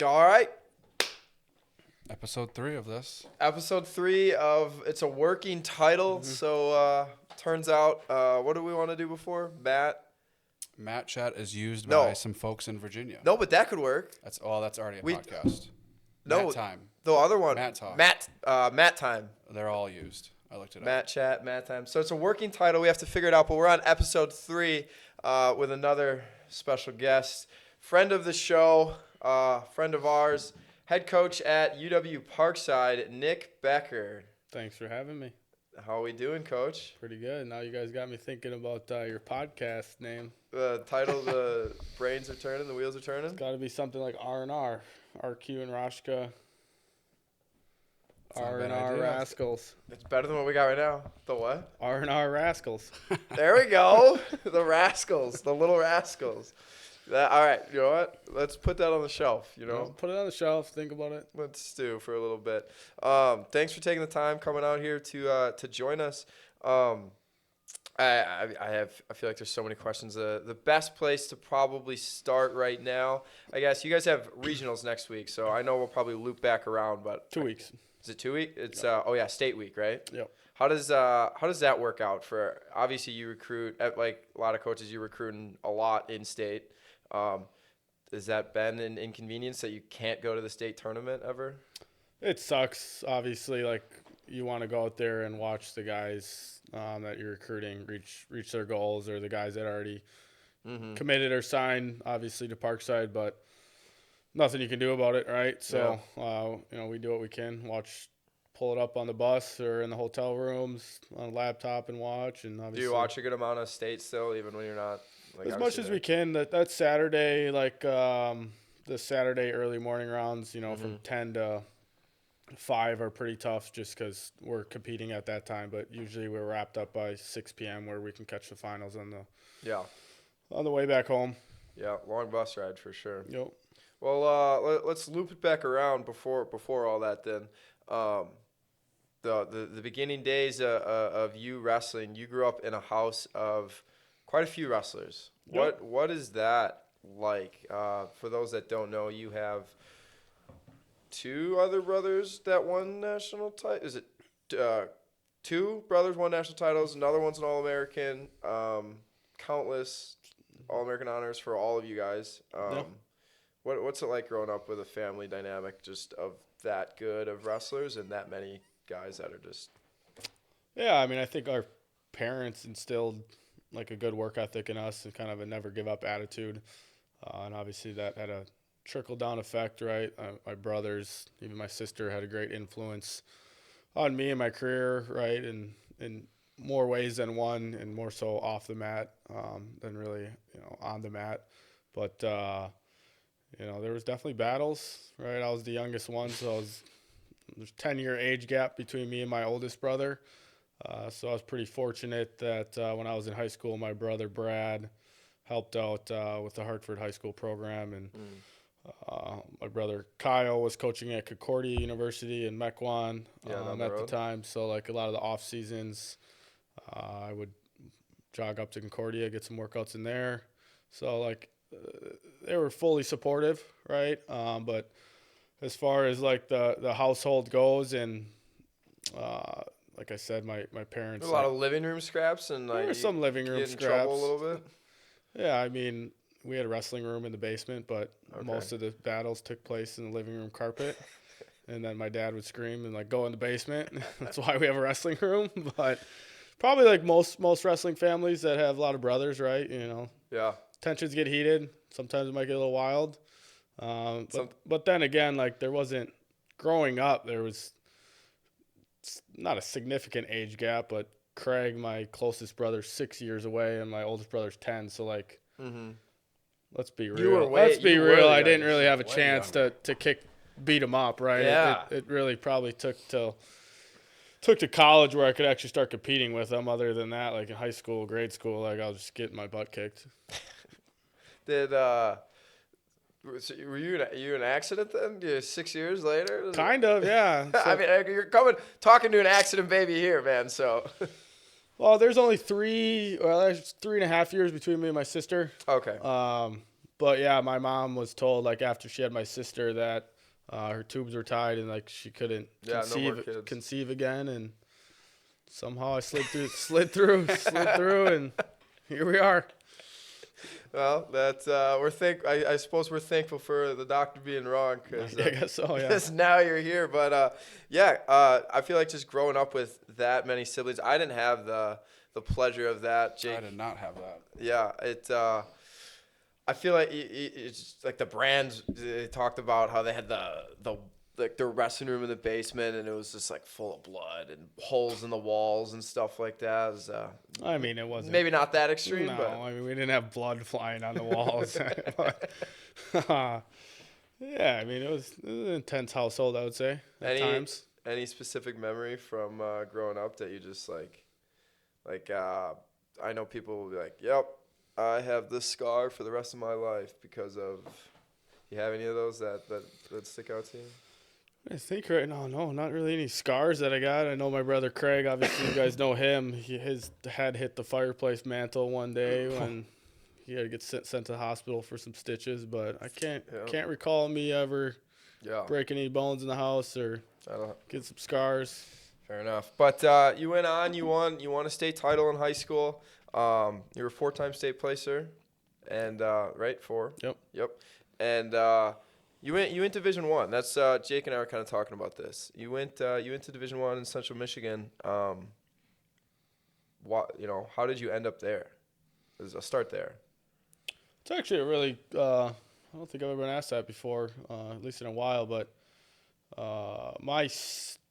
All right. Episode 3 of this. Episode 3 of it's a working title. So turns out, what do we want to do before? Matt chat is used No. by some folks in Virginia. No, but that could work. That's already a podcast. No, Matt time. the other one. Matt talk. Matt time. They're all used. I looked it Matt chat, Matt time. So it's a working title. We have to figure it out. But we're on episode 3 with another special guest, friend of the show, friend of ours, head coach at UW Parkside, Nick Becker. Thanks for having me. How are we doing, Coach? Pretty good. Now you guys got me thinking about your podcast name. The title, the brains are turning, the wheels are turning. It's got to be something like R&R, RQ and Rashka, R&R Rascals. It's better than what we got right now. The what? R&R Rascals. There we go. The Rascals, the little Rascals. All right, you know what? Let's put that on the shelf, Put it on the shelf. Think about it. Let's stew for a little bit. Thanks for taking the time coming out here to join us. I feel like there's so many questions. The best place to probably start right now, I guess you guys have regionals next week, so I know we'll probably loop back around. But 2 weeks. Is it 2 weeks? It's state week, right? Yep. How does that work out for? Obviously, you recruit like a lot of coaches. You recruiting a lot in state. Has that been an inconvenience that you can't go to the state tournament ever? It sucks. Obviously, like you want to go out there and watch the guys that you're recruiting reach their goals, or the guys that already committed or signed, obviously, to Parkside, but nothing you can do about it, right? So, we do what we can. Pull it up on the bus or in the hotel rooms on a laptop and watch. And obviously, do you watch a good amount of state still, even when you're not? As much as we can. That Saturday, the Saturday early morning rounds, from 10 to 5 are pretty tough just because we're competing at that time. But usually we're wrapped up by 6 p.m. where we can catch the finals on the way back home. Yeah, long bus ride for sure. Yep. Well, let's loop it back around before all that then. The beginning days of you wrestling, you grew up in a house of quite a few wrestlers. Yep. What is that like? For those that don't know, you have 2 other brothers that won national title. Is it 2 brothers won national titles? Another one's an All-American. Countless All-American honors for all of you guys. Yep. What's it like growing up with a family dynamic just of that good of wrestlers and that many guys that are just... Yeah, I mean, I think our parents instilled like a good work ethic in us and kind of a never give up attitude. And obviously that had a trickle down effect, right? My brothers, even my sister had a great influence on me and my career, right? And in more ways than one, and more so off the mat than really, on the mat. But, there was definitely battles, right? I was the youngest one, so there's a 10-year age gap between me and my oldest brother. So I was pretty fortunate that when I was in high school, my brother Brad helped out with the Hartford High School program, and my brother Kyle was coaching at Concordia University in Mequon at the time. So like a lot of the off seasons, I would jog up to Concordia, get some workouts in there. So they were fully supportive, right? But as far as like the household goes, and like I said, my parents. A lot of living room scraps, and there were some living room get in scraps. trouble a little bit. Yeah, I mean, we had a wrestling room in the basement, but most of the battles took place in the living room carpet. And then my dad would scream and go in the basement. That's why we have a wrestling room. But probably like most wrestling families that have a lot of brothers, right? Yeah. Tensions get heated. Sometimes it might get a little wild. But then again, there wasn't growing up. There was not a significant age gap, but Craig, my closest brother, 6 years away, and my oldest brother's 10. So let's be real. Let's be real. I didn't really have a chance to beat him up, right? Yeah. It really probably took to college where I could actually start competing with him. Other than that, in high school, grade school, I was just getting my butt kicked. Were you an accident then? 6 years later? Kind of, yeah. I mean, you're talking to an accident baby here, man. So, well, there's only 3.5 years between me and my sister. Okay. But yeah, my mom was told like after she had my sister that her tubes were tied and like she couldn't Yeah, no more kids. conceive again, and somehow I slid through, and here we are. Well, that's I suppose we're thankful for the doctor being wrong because I guess so. Yeah. now you're here. But I feel like just growing up with that many siblings, I didn't have the pleasure of that. Jake, I did not have that. yeah, I feel like it's just like the brands. They talked about how they had the like their wrestling room in the basement, and it was just like full of blood and holes in the walls and stuff like that. It was, I mean, it wasn't maybe not that extreme, No, but I mean we didn't have blood flying on the walls. But, yeah, I mean it was an intense household, I would say at times. Any specific memory from growing up that you just I know people will be like, "Yep, I have this scar for the rest of my life because of." You have any of those that stick out to you? I think right now, no, not really any scars that I got. I know my brother Craig. Obviously, you guys know him. His head hit the fireplace mantle one day when he had to get sent to the hospital for some stitches. But I can't recall me ever breaking any bones in the house or get some scars. Fair enough. But you went on. You won a state title in high school. You were a 4-time state placer, and right 4. Yep. And you went to Division I. That's Jake and I were kind of talking about this. You went to Division I in Central Michigan. How did you end up there? I'll start there. It's actually a really I don't think I've ever been asked that before, at least in a while. But my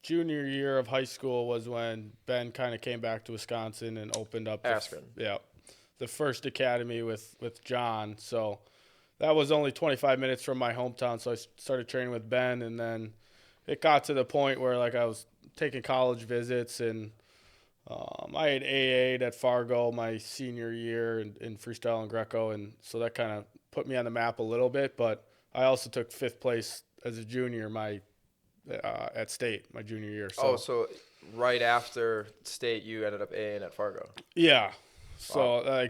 junior year of high school was when Ben kind of came back to Wisconsin and opened up the first academy with John. So. That was only 25 minutes from my hometown, so I started training with Ben, and then it got to the point where like I was taking college visits, and I had AA'd at Fargo my senior year in freestyle and Greco, and so that kind of put me on the map a little bit. But I also took 5th place as a junior at state my junior year. So. Oh, so right after state, you ended up AA'ing at Fargo. Yeah. So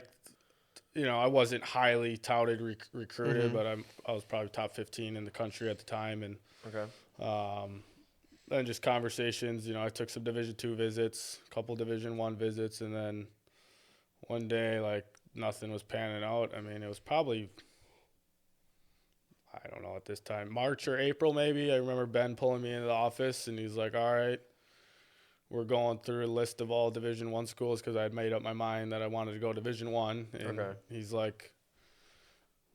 I wasn't highly touted recruited, but I was probably top 15 in the country at the time, and then just conversations. I took some Division II visits, a couple Division I visits, and then one day like nothing was panning out. I mean, it was probably I don't know at this time, March or April maybe. I remember Ben pulling me into the office, and he's like, "All right, we're going through a list of all Division I schools," because I had made up my mind that I wanted to go Division I. And he's like,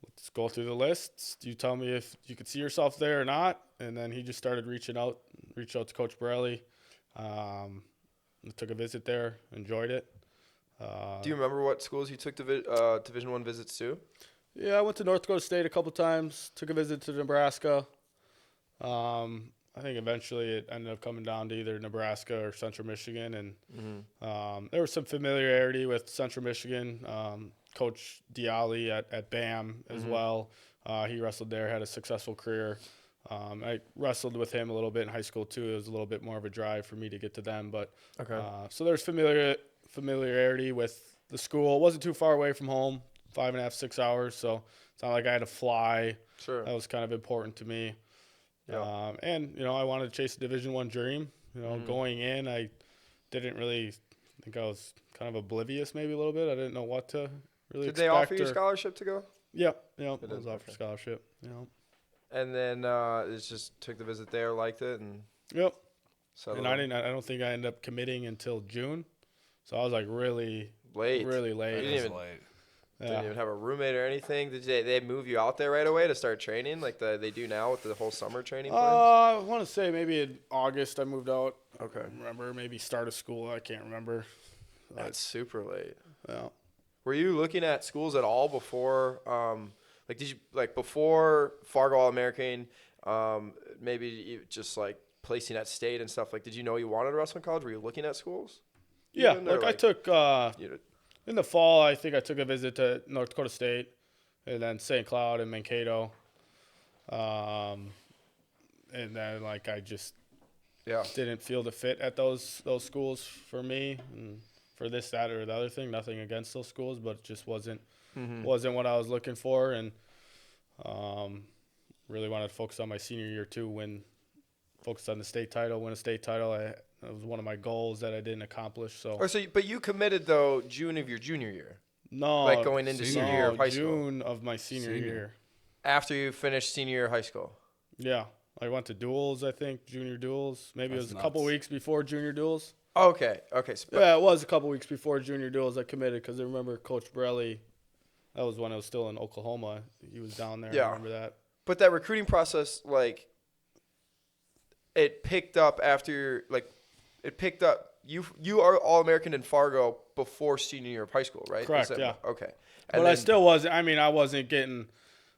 "Let's go through the lists. You tell me if you could see yourself there or not." And then he just started reached out to Coach Borelli. I took a visit there, enjoyed it. Do you remember what schools you took Division I visits to? Yeah, I went to North Dakota State a couple times. Took a visit to Nebraska. I think eventually it ended up coming down to either Nebraska or Central Michigan, and there was some familiarity with Central Michigan. Coach Diali at BAM as well. He wrestled there, had a successful career. I wrestled with him a little bit in high school too. It was a little bit more of a drive for me to get to them, but so there's familiarity with the school. It wasn't too far away from home, 5.5, 6 hours, so it's not like I had to fly. Sure. That was kind of important to me. Yeah. And I wanted to chase a Division I dream. Going in, I didn't really think I was kind of oblivious, maybe a little bit. I didn't know what to really. Did they offer you a scholarship to go? Yeah, it was offered scholarship. And then it's just took the visit there, liked it, and. Yep. And I don't think I ended up committing until June, so I was like really late. Really late. Didn't even have a roommate or anything. Did they move you out there right away to start training like they do now with the whole summer training plans? I want to say maybe in August I moved out. Okay. I remember maybe start of school. I can't remember. That's super late. Yeah. Were you looking at schools at all before? Did you before Fargo All-American? Maybe just like placing at state and stuff. Like, did you know you wanted to wrestle in college? Were you looking at schools? Yeah. I took. In the fall, I think I took a visit to North Dakota State, and then St. Cloud and Mankato. And then I just didn't feel the fit at those schools for me, and for this, that, or the other thing. Nothing against those schools, but it just wasn't what I was looking for. And Really wanted to focus on my senior year too. Focus on the state title, win a state title. That was one of my goals that I didn't accomplish. So. But you committed though June of your junior year, No, like going into senior year of high school. June of my senior year. After you finished senior year of high school. Yeah, I went to duals. I think junior duals. Maybe That's it was a couple weeks before junior duals. Okay. Yeah, it was a couple weeks before junior duals. I committed because I remember Coach Borelli. That was when I was still in Oklahoma. He was down there. Yeah. I remember that. But that recruiting process, like, it picked up after, like, it picked up. You are All-American in Fargo before senior year of high school, right? Correct, yeah. Okay. But I still wasn't. I mean, I wasn't getting,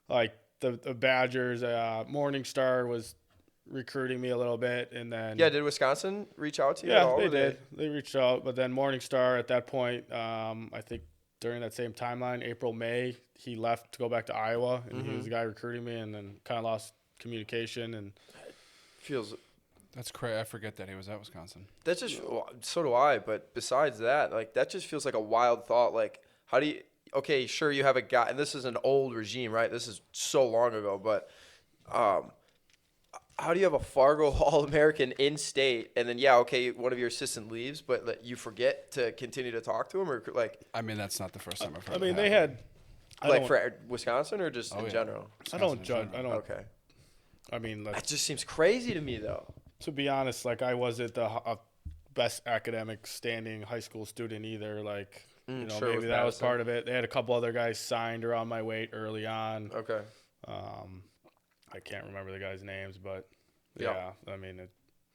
like, the Badgers. Morningstar was recruiting me a little bit, and then did Wisconsin reach out to you? yeah, at all? they did. They reached out, but then Morningstar at that point, I think during that same timeline, April, May, he left to go back to Iowa, and he was the guy recruiting me, and then kind of lost communication and feels. That's crazy. I forget that he was at Wisconsin. That's just so do I. But besides that, like that just feels like a wild thought. Like, how do you? Okay, sure, you have a guy, and this is an old regime, right? This is so long ago, but how do you have a Fargo All-American in state, and then one of your assistant leaves, but you forget to continue to talk to him, or like? I mean, that's not the first time I've heard. I mean, it they happen. had For Wisconsin or just in general? I don't judge. I don't. Okay. I mean, like, That just seems crazy to me, though. to be honest, like I wasn't the best academic standing high school student either. Like, sure, maybe with that was Madison. part of it. They had a couple other guys signed around my weight early on. Okay. I can't remember the guys' names, but Yeah. yeah, I mean,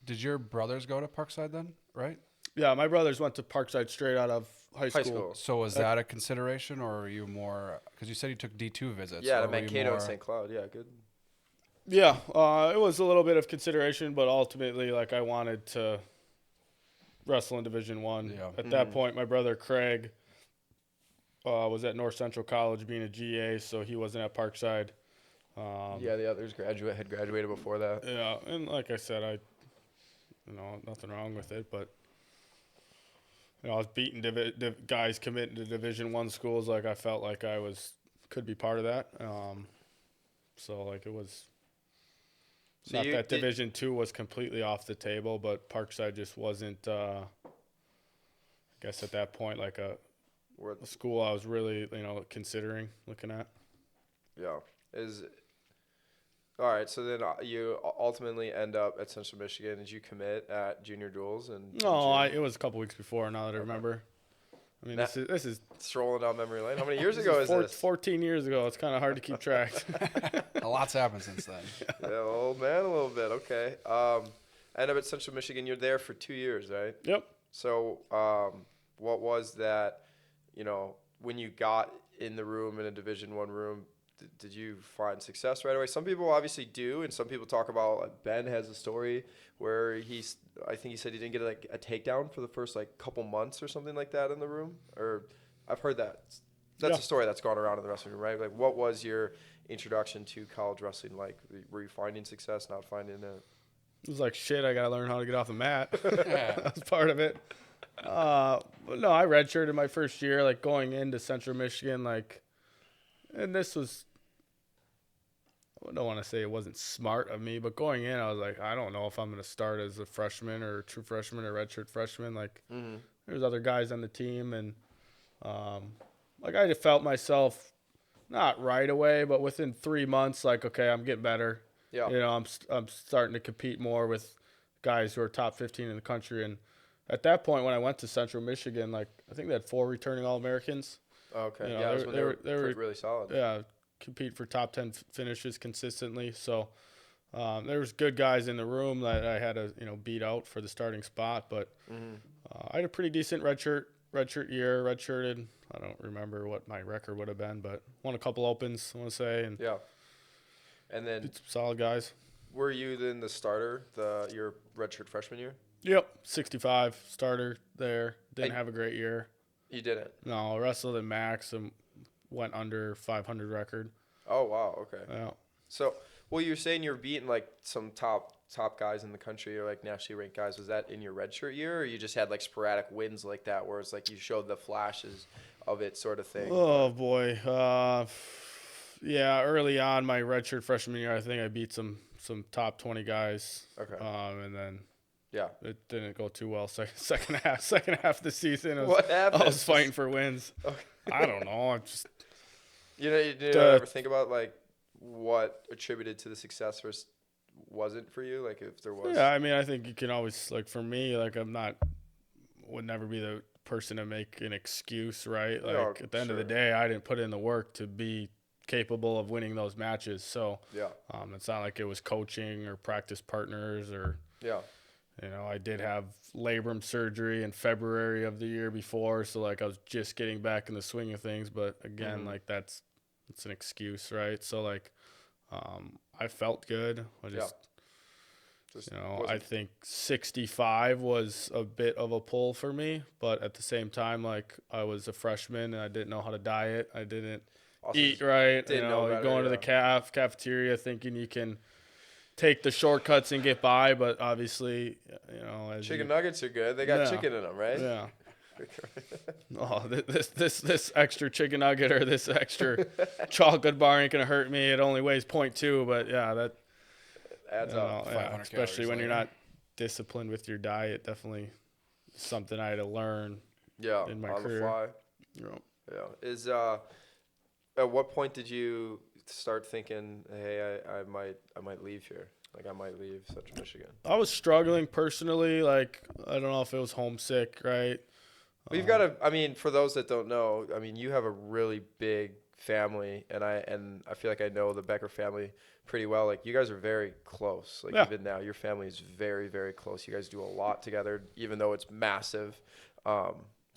Did your brothers go to Parkside then? Right. yeah, my brothers went to Parkside straight out of high school. So was that a consideration, or were you more? Because you said you took D2 visits. Yeah, or to were you Mankato more- and St. Cloud. Yeah, good. Yeah, it was a little bit of consideration, but ultimately, like, I wanted to wrestle in Division One. Yeah. At that point, my brother Craig was at North Central College being a GA, so he wasn't at Parkside. The others had graduated before that. Yeah, and like I said, nothing wrong with it, but I was beating guys committing to Division One schools. Like, I felt like I could be part of that. So like it was. So Not that Division Two was completely off the table, but Parkside just wasn't. I guess at that point, like a school I was really, considering looking at. Yeah. All right. So then you ultimately end up at Central Michigan. Did you commit at junior duels? It was a couple weeks before. Now that I remember. I mean, this is strolling down memory lane. How many years ago is this? 14 years ago. It's kind of hard to keep track. A lot's happened since then. Yeah, old man, a little bit. Okay. End up at Central Michigan. You're there for 2 years, right? Yep. So, what was that? When you got in the room in a Division One room, did you find success right away? Some people obviously do, and some people talk about. Like Ben has a story where I think he said he didn't get a takedown for the first couple months or something like that in the room. Or I've heard that. That's a story that's gone around in the wrestling room, right? Like, what was your introduction to college wrestling like? Were you finding success, not finding it? It was like, shit, I got to learn how to get off the mat. That was part of it. But no, I redshirted my first year, like going into Central Michigan, and this was, I don't want to say it wasn't smart of me, but going in, I was like, I don't know if I'm going to start as a freshman or a true freshman or redshirt freshman. There's other guys on the team, and I just felt myself not right away, but within 3 months, okay, I'm getting better. Yeah. I'm starting to compete more with guys who are top 15 in the country. And at that point, when I went to Central Michigan, I think they had 4 returning All-Americans. Okay. They were really solid. Yeah, compete for top 10 finishes consistently. So there was good guys in the room that I had to beat out for the starting spot. But I had a pretty decent redshirt year. Redshirted. I don't remember what my record would have been, but won a couple opens, I want to say. And yeah. And then beat some solid guys. Were you then the starter your redshirt freshman year? Yep, 65 starter there. Didn't have a great year. You didn't? No, wrestled at max and went under 500 record. Oh, wow. Okay. Yeah. So, you're saying you're beating some top guys in the country or nationally ranked guys. Was that in your redshirt year, or you just had sporadic wins like that where it's you showed the flashes of it sort of thing? Oh boy. Yeah, early on my redshirt freshman year, I think I beat some top 20 guys. Okay. And then Yeah. it didn't go too well. Second half of the season, What happened? I was fighting for wins. Okay. I don't know. I'm just You didn't ever think about like what attributed to the success versus wasn't for you? Like if there was. yeah. I mean, I think you can always like for me, like would never be the person to make an excuse, right? Like No, at the end of the sure. day, I didn't put in the work to be capable of winning those matches. So Yeah. it's not like it was coaching or practice partners or. Yeah. I did have labrum surgery in February of the year before, so like I was just getting back in the swing of things. But again, like it's an excuse, right? So like, I felt good. I just I think 65 was a bit of a pull for me, but at the same time, like I was a freshman and I didn't know how to diet. I didn't Also eat right. didn't know You better, go into the cafeteria thinking you can take the shortcuts and get by, but obviously, as chicken nuggets are good. They got Yeah. chicken in them, right? Yeah. Oh, this extra chicken nugget or this extra chocolate bar ain't gonna hurt me. It only weighs 0.2, but yeah, that Adds up. 500 especially calories when you're later. not disciplined with your diet. Definitely something I had to learn. Yeah. In my on career. the fly. Yeah. Is at what point did you start thinking, hey, I might leave here? Like I might leave Central Michigan. I was struggling personally. Like I don't know if it was homesick, right? Well, you've got to. I mean, for those that don't know, I mean, you have a really big family, and I feel like I know the Becker family pretty well. Like you guys are very close. Like Yeah. even now, your family is very, very close. You guys do a lot together, even though it's massive. So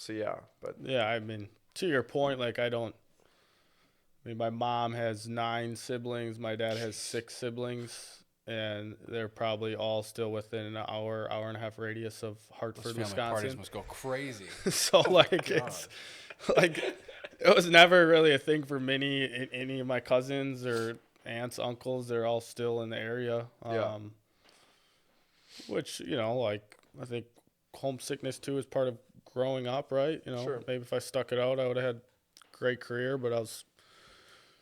yeah, but Yeah, I mean, to your point, like my mom has 9 siblings. My dad has 6 siblings, and they're probably all still within an hour and a half radius of Those Hartford, family parties Wisconsin. must go crazy. So like it's like it was never really a thing for any of my cousins or aunts, uncles. They're all still in the area. Yeah. Which like I think homesickness too is part of growing up, right? Sure. Maybe if I stuck it out, I would have had a great career, but I was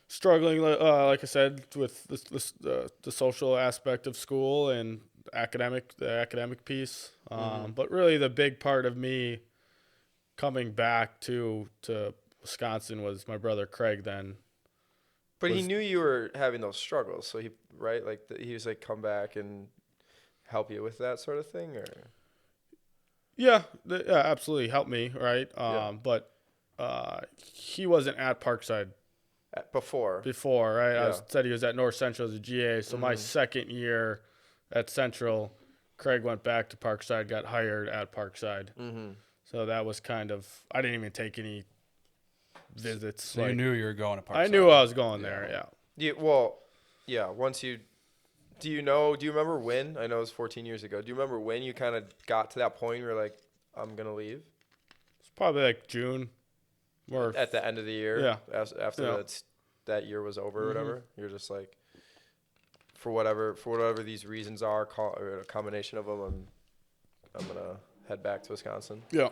struggling, like I said, with the social aspect of school and the academic piece. But really, the big part of me coming back to Wisconsin was my brother Craig. Then, But he knew you were having those struggles, so he he was like come back and help you with that sort of thing, or yeah, absolutely helped me, right? Yeah. But he wasn't at Parkside before. before, right? Yeah. Said he was at North Central as a GA. So my second year at Central, Craig went back to Parkside, got hired at Parkside. Mm-hmm. So that was kind of, I didn't even take any visits. So you knew you were going to Parkside. I knew I was going there, yeah. Once you, do you remember when? I know it was 14 years ago. Do you remember when you kind of got to that point where you're like, I'm going to leave? It's probably like June. Or At the end of the year? Yeah. After Yeah. that year was over or whatever? You're just like, for whatever these reasons are, or a combination of them, I'm going to head back to Wisconsin. Yeah.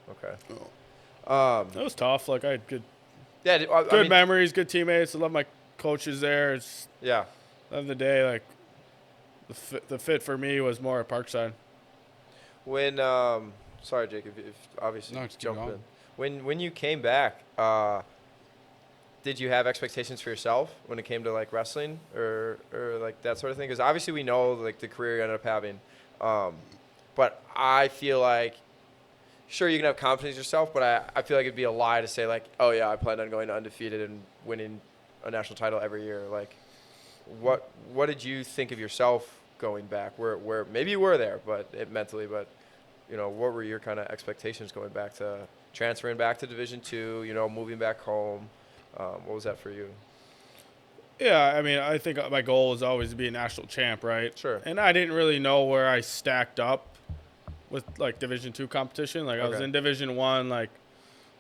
Okay. It was tough. Like I had good Yeah. memories, good teammates. I love my coaches there. It's Yeah. at the end of the day, like the fit for me was more at Parkside. When sorry, Jake, if obviously No, just keep jump going. in. When you came back, did you have expectations for yourself when it came to like wrestling or like that sort of thing? Because obviously we know like the career you ended up having, but I feel like sure you can have confidence in yourself, but I feel like it'd be a lie to say like, oh yeah, I plan on going undefeated and winning a national title every year. Like, what did you think of yourself going back? Where maybe you were there, but mentally, but what were your kind of expectations going back to transferring back to Division II? Moving back home. What was that for you? Yeah, I mean, I think my goal was always to be a national champ, right? Sure. And I didn't really know where I stacked up with like Division II competition. Like I was Okay. in Division I, like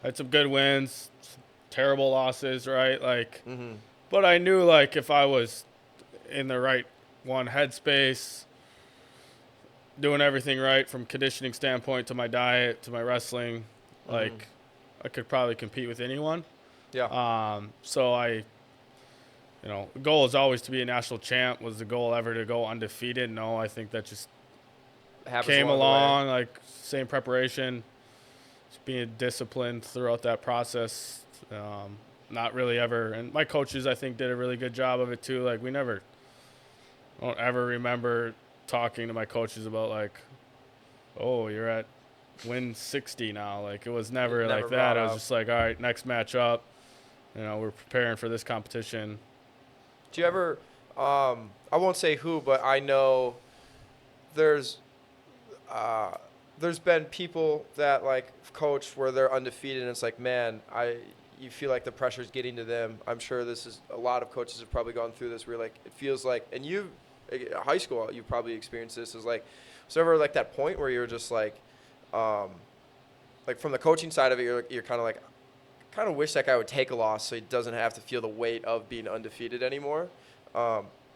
I had some good wins, some terrible losses, right? Like, but I knew like if I was in the right headspace, doing everything right from conditioning standpoint to my diet to my wrestling, like I could probably compete with anyone. Yeah. So I the goal is always to be a national champ. Was the goal ever to go undefeated? No, I think that just Happens came the way. along, like same preparation, just being disciplined throughout that process. Not really ever, and my coaches I think did a really good job of it too. Like don't ever remember talking to my coaches about like, oh, you're at win 60 now. Like it was never Never like that. brought It was up. just like, all right, next match up. We're preparing for this competition. Do you ever? I won't say who, but I know there's uh, there's been people that like coach where they're undefeated, and it's like, man, you feel like the pressure's getting to them. I'm sure this is a lot of coaches have probably gone through this. Where like it feels like, and you, high school, you probably experienced this. Is like, was there ever like that point where you're just like from the coaching side of it, you're kind of like, kind of wish that guy would take a loss so he doesn't have to feel the weight of being undefeated anymore.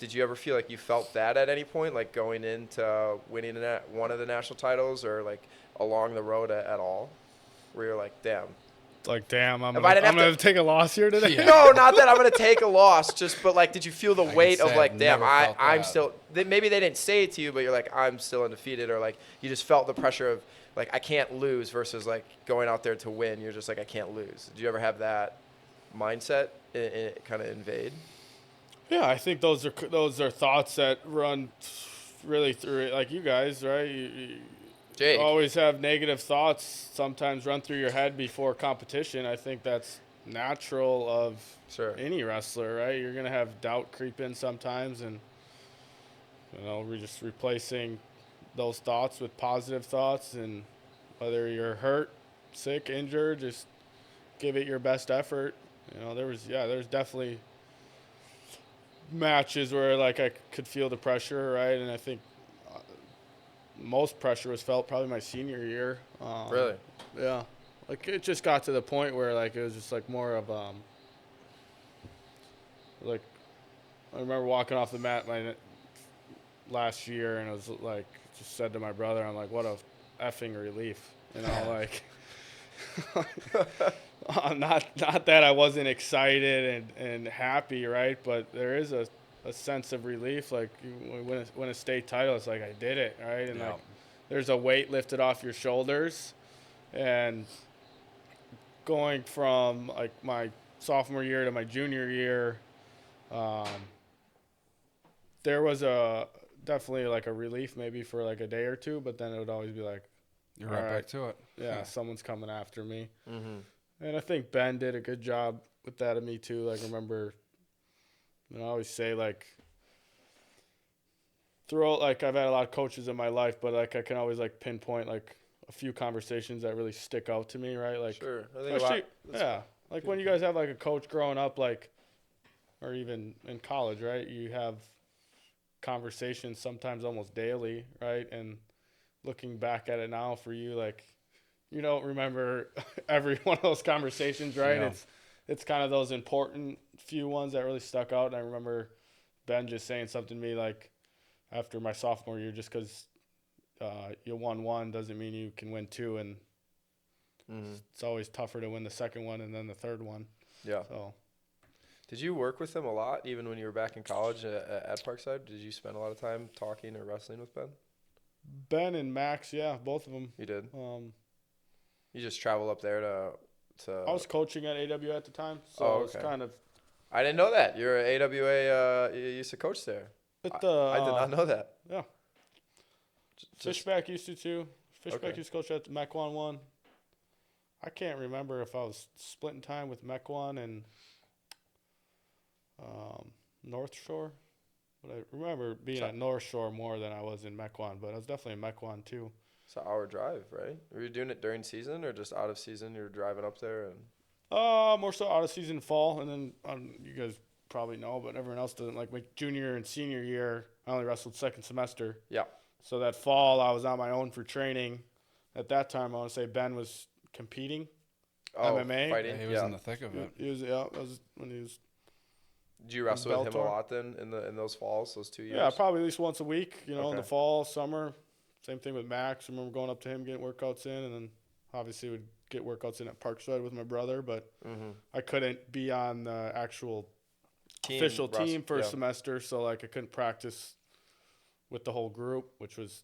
Did you ever feel like you felt that at any point, like going into winning one of the national titles or like along the road at all, where you're like, damn. It's like, damn, I'm If I didn't have gonna to- take a loss here today. Yeah. No, not that I'm gonna take a loss, but like, did you feel the I can weight of say like, I've damn, never felt I'm that. still. Maybe they didn't say it to you, but you're like, I'm still undefeated, or like you just felt the pressure of like I can't lose versus like going out there to win. You're just like I can't lose. Did you ever have that mindset kind of invade? Yeah, I think those are thoughts that run really through it, like you guys, right? You Jake, always have negative thoughts sometimes run through your head before competition. I think that's natural of sure. any wrestler, right? You're gonna have doubt creep in sometimes, and we're just replacing those thoughts with positive thoughts, and whether you're hurt, sick, injured, just give it your best effort. There's definitely matches where like I could feel the pressure, right? And I think most pressure was felt probably my senior year. Really? Yeah. Like it just got to the point where like it was just like more of like I remember walking off the mat my last year and I was like just said to my brother, I'm like, what a effing relief, like not that I wasn't excited and happy, right? But there is a sense of relief, like when you win a state title, it's like I did it, right? And Yeah. like there's a weight lifted off your shoulders, and going from like my sophomore year to my junior year, there was definitely like a relief maybe for like a day or two, but then it would always be like, You're all right right, back to it. yeah, someone's coming after me. Mm-hmm. And I think Ben did a good job with that of me too. Like, I remember, I always say like, throughout, like I've had a lot of coaches in my life, but like I can always like pinpoint like a few conversations that really stick out to me, right? Like, Sure. I think a especially, lot. yeah, like when you guys have like a coach growing up, like, or even in college, right? You have conversations sometimes almost daily, right? And looking back at it now for you, like, you don't remember every one of those conversations, right? Yeah. It's kind of those important few ones that really stuck out. And I remember Ben just saying something to me like after my sophomore year, just because you won one doesn't mean you can win two, and it's always tougher to win the second one and then the third one. Yeah. So Did you work with him a lot, even when you were back in college at Parkside? Did you spend a lot of time talking or wrestling with Ben? Ben and Max, yeah, both of them. You did. You just travel up there to. I was coaching at AWA at the time, so Oh, it was okay. kind of. I didn't know that. You're an AWA. You used to coach there. I did not know that. Yeah. Just- Fishback used to too. Fishback Okay. used to coach at the Mequon one. I can't remember if I was splitting time with Mequon and North Shore, but I remember being So- at North Shore more than I was in Mequon. But I was definitely in Mequon too. It's an hour drive, right? Were you doing it during season or just out of season? You were driving up there and. More so out of season fall, and then you guys probably know, but everyone else doesn't. Like my junior and senior year, I only wrestled second semester. Yeah. So that fall, I was on my own for training. At that time, I want to say Ben was competing. Oh, MMA? fighting. Yeah, he was in the thick of it. He was, yeah, that was when he was. Did you wrestle with him a Bellator. lot then in those falls, those 2 years? Yeah, probably at least once a week. In Okay. the fall, summer. Same thing with Max. I remember going up to him, getting workouts in, and then obviously would get workouts in at Parkside with my brother. But Mm-hmm. I couldn't be on the actual official team first yeah. semester, so like I couldn't practice with the whole group, which was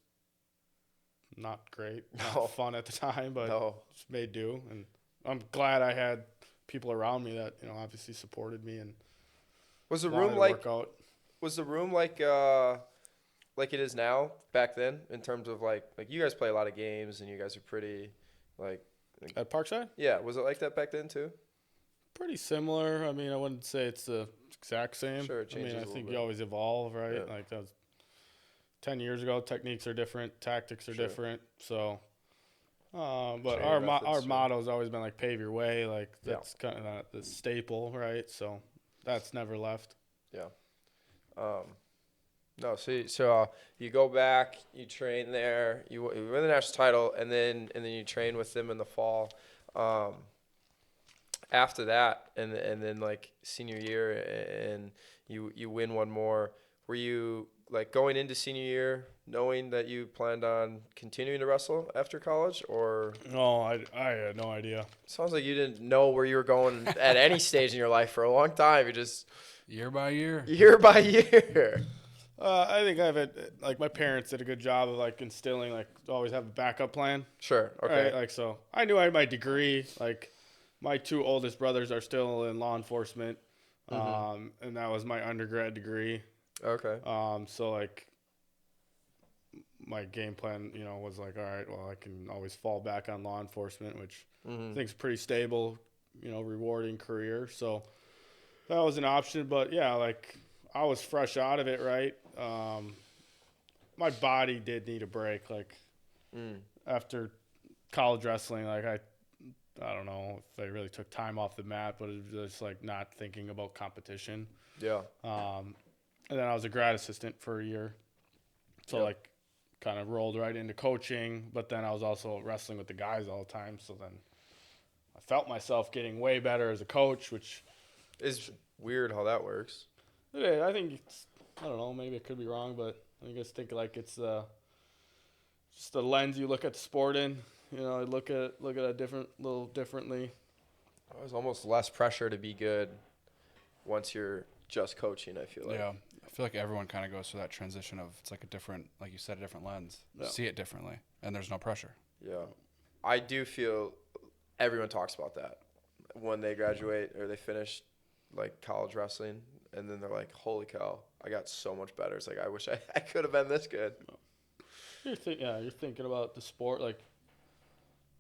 not great, No. not fun at the time, but No. just made do. And I'm glad I had people around me that obviously supported me and Was the wanted room to like work out. was the room like it is now back then in terms of like you guys play a lot of games and you guys are pretty like At Parkside? yeah, was it like that back then too? Pretty similar. I mean, I wouldn't say it's the exact same. Sure, it I mean, changes a I little think bit. you always evolve, right? Yeah. Like that was 10 years ago. Techniques are different. Tactics are Sure. different. So, but Training our methods, our sure. motto has always been like pave your way. Like Yeah. that's kind of the staple, right? So that's never left. Yeah. No, so you go back, you train there, you win the national title, and then you train with them in the fall. After that, and then like senior year, and you win one more. Were you like going into senior year knowing that you planned on continuing to wrestle after college, or No, I had no idea. sounds like you didn't know where you were going at any stage in your life for a long time. You just Year by year. year by year. I think I've had like my parents did a good job of like instilling like always have a backup plan. Sure. Okay. Right? Like so, I knew I had my degree. Like my two oldest brothers are still in law enforcement, and that was my undergrad degree. Okay. So like my game plan, was like, all right, well, I can always fall back on law enforcement, which I think is pretty stable, rewarding career. So that was an option. But yeah, like I was fresh out of it, right? My body did need a break. Like after college wrestling, like I don't know if I really took time off the mat, but it was just like not thinking about competition. Yeah. And then I was a grad assistant for a year. So Yep. like kind of rolled right into coaching, but then I was also wrestling with the guys all the time. So then I felt myself getting way better as a coach, which It's weird how that works. yeah, I think I don't know, maybe it could be wrong, but I just think like it's just the lens you look at the sport in. I look at it little differently. There's almost less pressure to be good once you're just coaching, I feel like. Yeah. I feel like everyone kind of goes through that transition of it's like a different, like you said, a different lens. Yeah. See it differently, and there's no pressure. Yeah. I do feel everyone talks about that when they graduate or they finish like college wrestling, and then they're like, holy cow, I got so much better. It's like, I wish I could have been this good. You're thinking about the sport, like,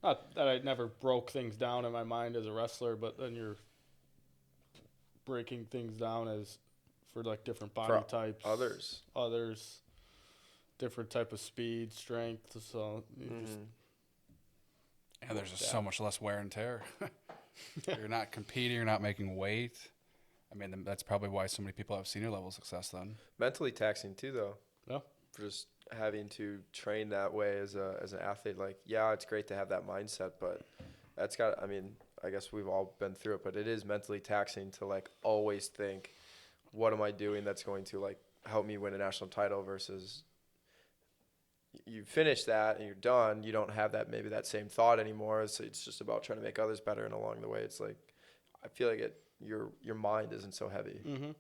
not that I never broke things down in my mind as a wrestler, but then you're breaking things down as for like different body For types, others, different type of speed, strength. So you just And there's just so much less wear and tear. You're not competing. You're not making weight. I mean, that's probably why so many people have senior level success then. Mentally taxing too, though. Yeah. For just having to train that way as an athlete. Like, yeah, it's great to have that mindset, but that's got, I mean, I guess we've all been through it, but it is mentally taxing to like always think, what am I doing that's going to like help me win a national title versus you finish that and you're done. You don't have that, maybe that same thought anymore. So it's just about trying to make others better. And along the way, it's like, I feel like your mind isn't so heavy. Mm-hmm.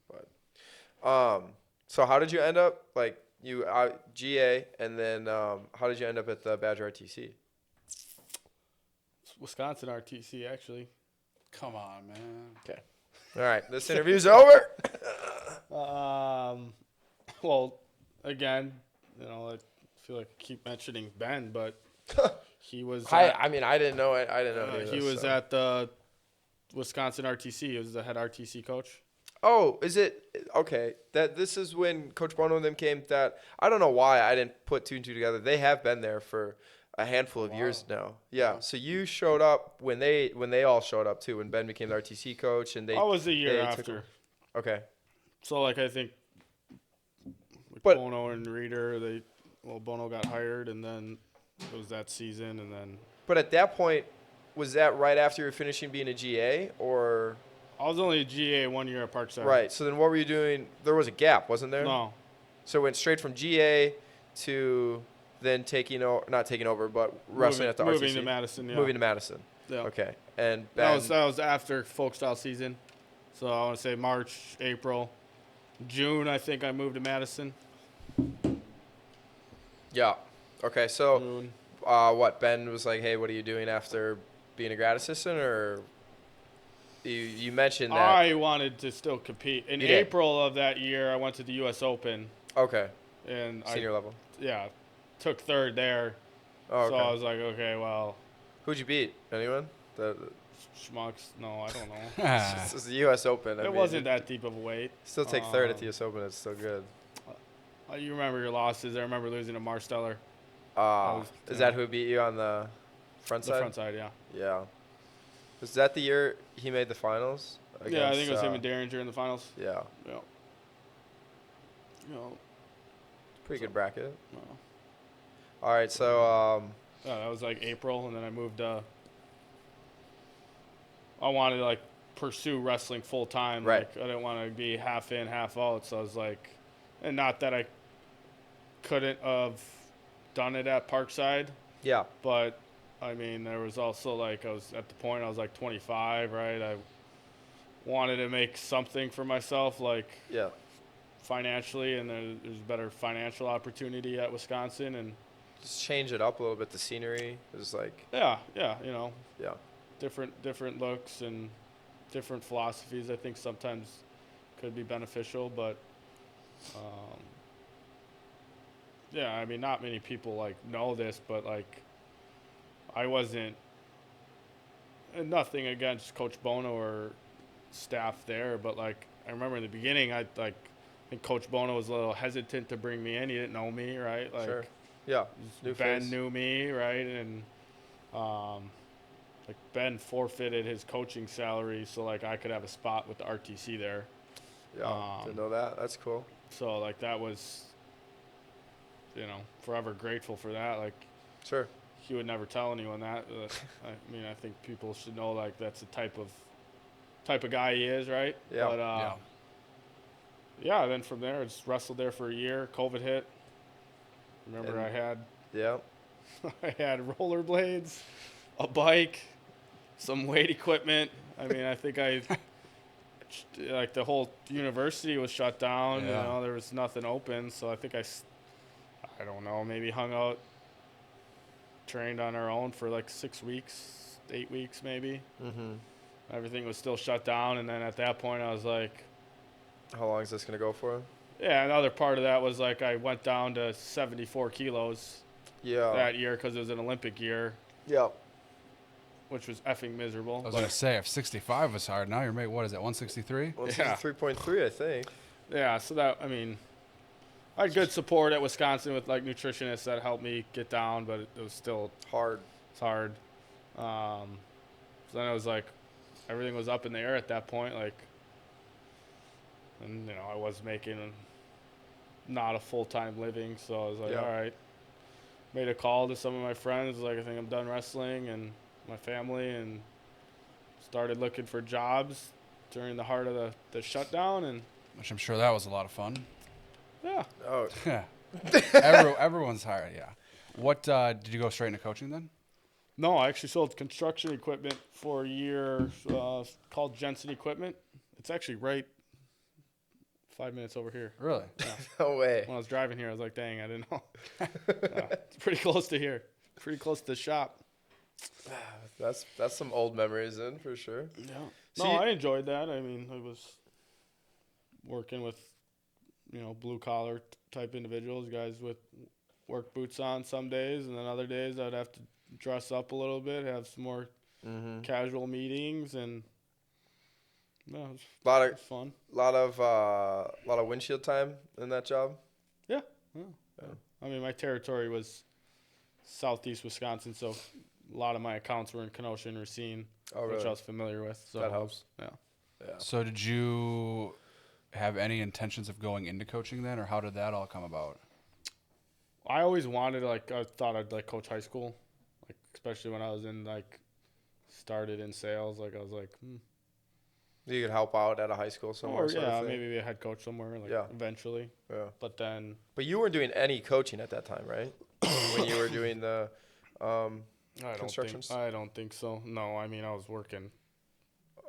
But, so how did you end up like you GA and then how did you end up at the Badger RTC? Wisconsin RTC actually. Come on, man. Okay. All right. This interview's over. Well, again, I feel like I keep mentioning Ben, but he was. I mean, I didn't know it. I didn't know any of he this, was so. at the Wisconsin RTC. He was the head RTC coach. Oh, is it okay? That this is when Coach Bono and them came. That I don't know why I didn't put two and two together. They have been there for a handful of years now. Yeah. So you showed up when they all showed up too. When Ben became the RTC coach, and I was a year they took after. Okay. So like I think, But- Bono and Reeder, Bono got hired, and then it was that season, and then But at that point, was that right after you were finishing being a GA, or I was only a GA 1 year at Parkside. right? So then, what were you doing? There was a gap, wasn't there? No, So it went straight from GA to then not taking over, but wrestling at the moving RTC. to Madison. Yeah. Moving to Madison. Yeah. Okay. And That Ben, was after folk style season. So I want to say March, April, June. I think I moved to Madison. Yeah. Okay, so June. what, Ben was like, hey, what are you doing after being a grad assistant, or you mentioned that? I wanted to still compete. In You did? April of that year, I went to the U.S. Open, Okay, and senior level. took third there. Oh, So okay. I was like, okay, well, Who'd you beat? Anyone? schmucks. No, I don't know. This is the U.S. Open. I It mean, wasn't that deep of a weight. still take third at the U.S. Open. It's still good. You remember your losses. I remember losing to Marsteller. Is that who beat you on the front The side? front side, yeah. Yeah. Was that the year he made the finals? Yeah, I think it was him and Derringer in the finals. Yeah. Yeah. You know, Pretty good bracket. no. All right, so Yeah, that was like April, and then I moved. I wanted to like pursue wrestling full time. Right. Like I didn't want to be half in, half out. So I was like, and not that I couldn't have done it at Parkside, yeah, but I mean there was also like I was at the point I was like 25, right? I wanted to make something for myself, like yeah, financially, and there's better financial opportunity at Wisconsin, and just change it up a little bit. The scenery is like, yeah, yeah, different looks and different philosophies. I think sometimes could be beneficial, but yeah, I mean, not many people like know this, but like I wasn't. And nothing against Coach Bono or staff there, but like I remember in the beginning, I think Coach Bono was a little hesitant to bring me in. He didn't know me, right? Like sure, yeah. New Ben face. knew me, right? And like Ben forfeited his coaching salary so like I could have a spot with the RTC there. Yeah, didn't know that. That's cool. So like that was, forever grateful for that. Like Sure. he would never tell anyone that. I mean, I think people should know like that's the type of guy he is, right? Yeah. But yeah. Then from there, I just wrestled there for a year. COVID hit. Remember, And- Yeah. I had rollerblades, a bike, some weight equipment. I mean, I think like the whole university was shut down. Yeah. There was nothing open. So I think I don't know, maybe hung out, trained on our own for like 6 weeks, 8 weeks maybe. Mm-hmm. Everything was still shut down. And then at that point, I was like, How long is this gonna go for? yeah, another part of that was like I went down to 74 kilos Yeah. that year because it was an Olympic year, Yeah. which was effing miserable. I was gonna say if 65 was hard, now you're made what is it 163? Well, it's Yeah. 3.3, I think. Yeah, so that, I mean, I had good support at Wisconsin with like nutritionists that helped me get down, but it was still Hard. it's hard. So then it was like everything was up in the air at that point, like, and I was making not a full-time living, so I was like, Yeah. all right. Made a call to some of my friends, like I think I'm done wrestling and my family, and started looking for jobs during the heart of the shutdown, and Which I'm sure that was a lot of fun. yeah. Oh, Yeah. Everyone's hired, yeah. What did you go straight into coaching then? No, I actually sold construction equipment for a year called Jensen Equipment. It's actually right 5 minutes over here. Really? no way. When I was driving here, I was like, dang, I didn't know. It's pretty close to here. Pretty close to the shop. That's some old memories in for sure. Yeah. So No, you- I enjoyed that. I mean, I was working with, blue collar type individuals, guys with work boots on some days, and then other days I'd have to dress up a little bit, have some more Mm-hmm. casual meetings, and no, it was Lot of fun. lot of windshield time in that job. Yeah. I mean, my territory was southeast Wisconsin, so a lot of my accounts were in Kenosha and Racine, Oh, really? which I was familiar with. So That helps. Yeah. Yeah. So did you have any intentions of going into coaching then, or how did that all come about? I always wanted, like, I thought I'd, like, coach high school, like, especially when I was started in sales. Like, I was like, You could help out at a high school somewhere. or, sort of thing. maybe be a head coach somewhere, like, Yeah. eventually. Yeah. But then, But you weren't doing any coaching at that time, right? when you were doing the I Constructions? don't think so. No, I mean, I was working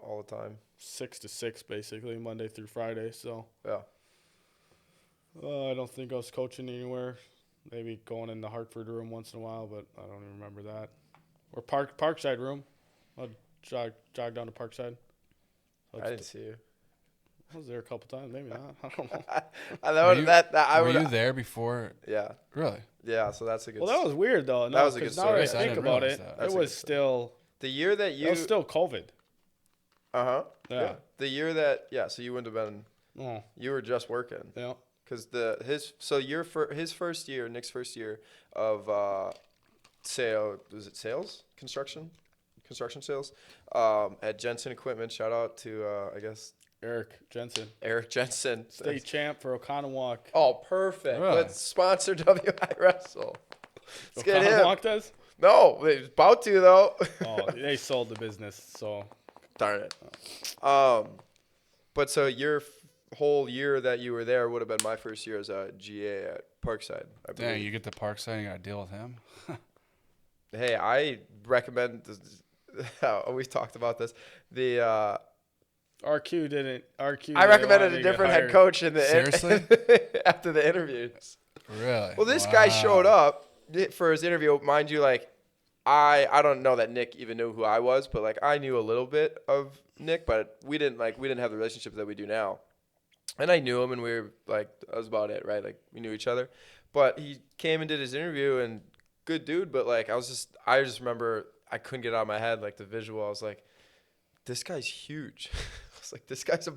all the time. 6 to 6 basically, Monday through Friday. So Yeah. I don't think I was coaching anywhere. Maybe going in the Hartford room once in a while, but I don't even remember that. Or Parkside room. I'd jog down to Parkside. So I didn't see you. I was there a couple times, maybe not. I don't know. I know Were you- that I Were would. you there before? Yeah. Really? Yeah. So that's a good. Well, that was weird though. No, That was a good 'cause now that I story. I think didn't about realize it, that. That's it a was good still the year that it you. was still COVID. Uh huh. Yeah. The year that So you wouldn't have been. Oh, You were just working. yeah. Because his first year, Nick's first year of sales construction sales at Jensen Equipment. Shout out to I guess Eric Jensen, Eric Jensen, state champ for Oconomowoc. Oh, perfect. Really? Let's sponsor WI Wrestle. Let's get him. Oconomowoc does? No, they're about to though. Oh, they sold the business, so Darn it. But so your whole year that you were there would have been my first year as a GA at Parkside. I believe. Dang, you get to Parkside and you got to deal with him? Hey, I recommend. We talked about this. The RQ didn't. I recommended a different head coach in the Seriously? after the interviews. Really? Well, this guy Wow. showed up for his interview. Mind you, like I don't know that Nick even knew who I was, but like I knew a little bit of Nick, but we didn't have the relationship that we do now. And I knew him, and we were like, that was about it, right? Like we knew each other. But he came and did his interview, and good dude. But like I just remember I couldn't get it out of my head like the visual. I was like, this guy's huge. I was like, this guy's a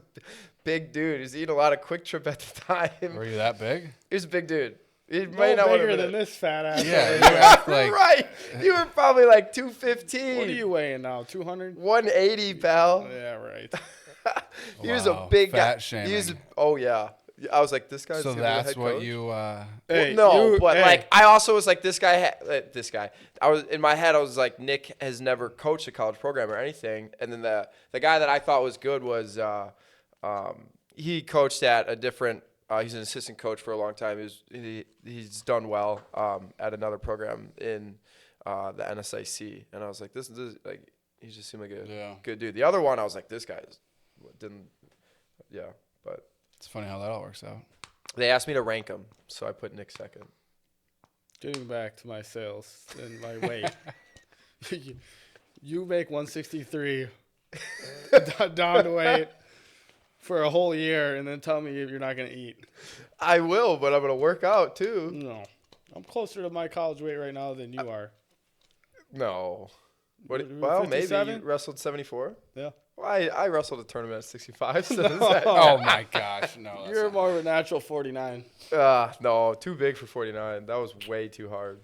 big dude. He's eating a lot of Quick Trip at the time. Were you that big? He was a big dude. He No might not want bigger to than this fat ass. Yeah, you act like right. You were probably like 215. What are you weighing now? 200? 180, pal. Yeah, right. He was a Wow, big fat guy. shaming. He was, oh yeah. I was like, this guy's so gonna be the that's head what coach? you. Hey, no, but hey, like I also was like this guy. I was in my head. I was like, Nick has never coached a college program or anything. And then the guy that I thought was good was he coached at a different. He's an assistant coach for a long time. He's done well at another program in the NSIC. And I was like, this like he just seemed like a good dude. The other one, I was like, this guy didn't. Yeah, but. It's funny how that all works out. They asked me to rank him, so I put Nick second. Getting back to my sales and my weight. You make 163 down to weight for a whole year and then tell me you're not going to eat. I will, but I'm going to work out too. No. I'm closer to my college weight right now than you are. No. You're Well, maybe 57? you wrestled 74. Yeah. Well, I wrestled a tournament at 65. So Oh my gosh, no. that's You're not- more of a natural 49. no, too big for 49. That was way too hard.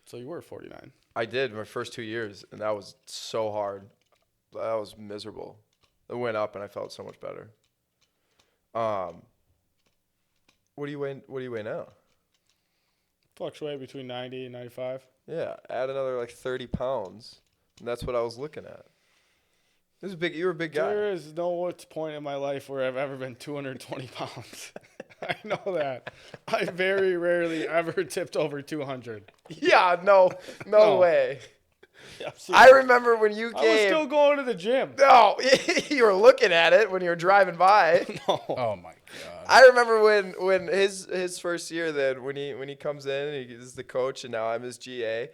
So you were 49. I did my first 2 years, and that was so hard. That was miserable. It went up, and I felt so much better. What do you weigh now? Fluctuate between 90 and 95. Yeah, add another like 30 pounds, and that's what I was looking at. This is big. You're a big guy. There is no point in my life where I've ever been 220 pounds. I know that. I very rarely ever tipped over 200. Yeah, no No. way. Absolutely. I remember when you I was came. still going to the gym. No, you were looking at it when you were driving by. No. Oh my god. I remember when his first year then when he comes in, he is the coach, and now I'm his GA.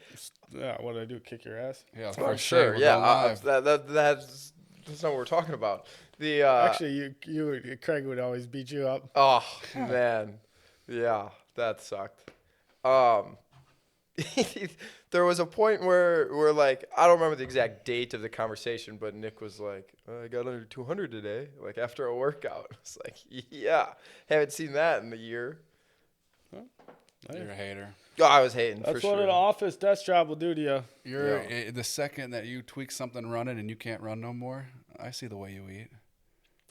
Yeah, what did I do? Kick your ass? Yeah, of Oh, course. sure, We're yeah. going live. That's not what we're talking about. The Actually, Craig would always beat you up. oh man, yeah, that sucked. There was a point where like I don't remember the exact date of the conversation, but Nick was like, "I got under 200 today," like after a workout. It's like, yeah, haven't seen that in a year. You're a hater. Oh, I was hating That's for what sure. an office desk job will do to you. You're the second that you tweak something running and you can't run no more. I see the way you eat.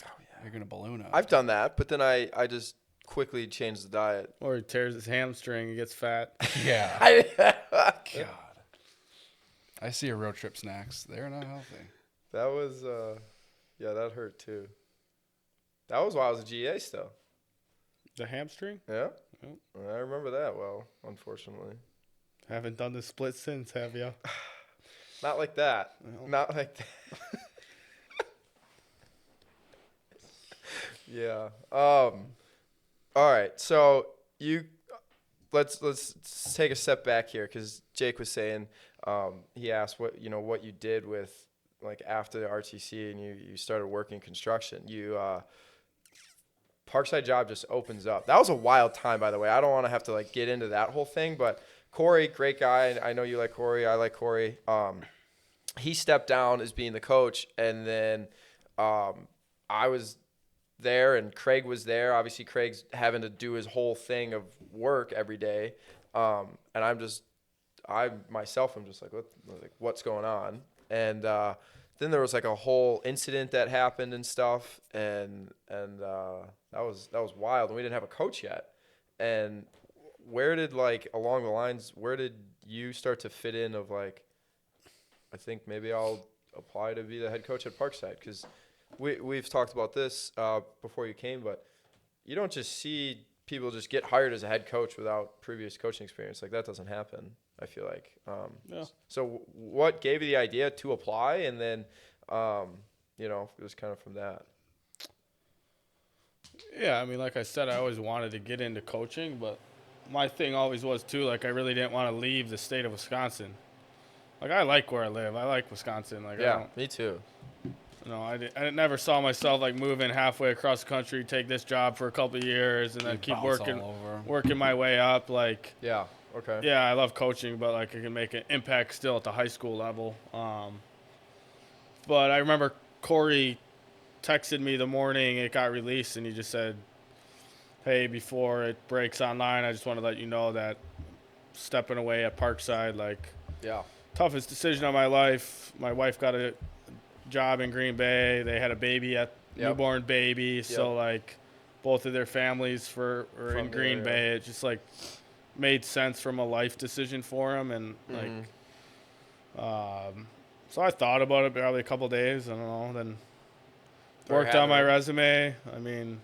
Oh yeah, You're gonna balloon up. I've done that, but then I just quickly changed the diet. Or he tears his hamstring and gets fat. Yeah. God. I see your road trip snacks. They're not healthy. That was yeah, that hurt too. That was while I was a GA still. The hamstring? Yeah, Yep. I remember that well. Unfortunately, Haven't done the split since, have you? not like that. Well. Not like that. Yeah. All right. So you let's take a step back here because Jake was saying he asked what you did with like after the RTC and you started working construction. You Parkside job just opens up. That was a wild time, by the way. I don't want to have to like get into that whole thing, but Corey, great guy. I know you like Corey. I like Corey. He stepped down as being the coach, and then I was there, and Craig was there. Obviously, Craig's having to do his whole thing of work every day, and I myself am just like, what's going on? And then there was like a whole incident that happened and stuff, and that was wild. And we didn't have a coach yet. And where did like along the lines, where did you start to fit in of like, I think maybe I'll apply to be the head coach at Parkside because we've talked about this before you came, but you don't just see people just get hired as a head coach without previous coaching experience. Like that doesn't happen. I feel like. Yeah. So what gave you the idea to apply, and then, it was kind of from that. Yeah, I mean, like I said, I always wanted to get into coaching, but my thing always was too, like I really didn't want to leave the state of Wisconsin. Like I like where I live. I like Wisconsin. Like Yeah, me too. I never saw myself like moving halfway across the country, take this job for a couple of years, and then keep bounce working all over. working my way up. Like Yeah. Okay. yeah, I love coaching, but like I can make an impact still at the high school level. But I remember Corey texted me the morning it got released, and he just said, "Hey, before it breaks online, I just want to let you know that stepping away at Parkside, like Yeah. toughest decision of my life. My wife got a job in Green Bay. They had a baby newborn baby, so like both of their families were in Green Bay. It just like made sense from a life decision for them, and so I thought about it probably a couple days. I don't know. Then worked on my resume. I mean,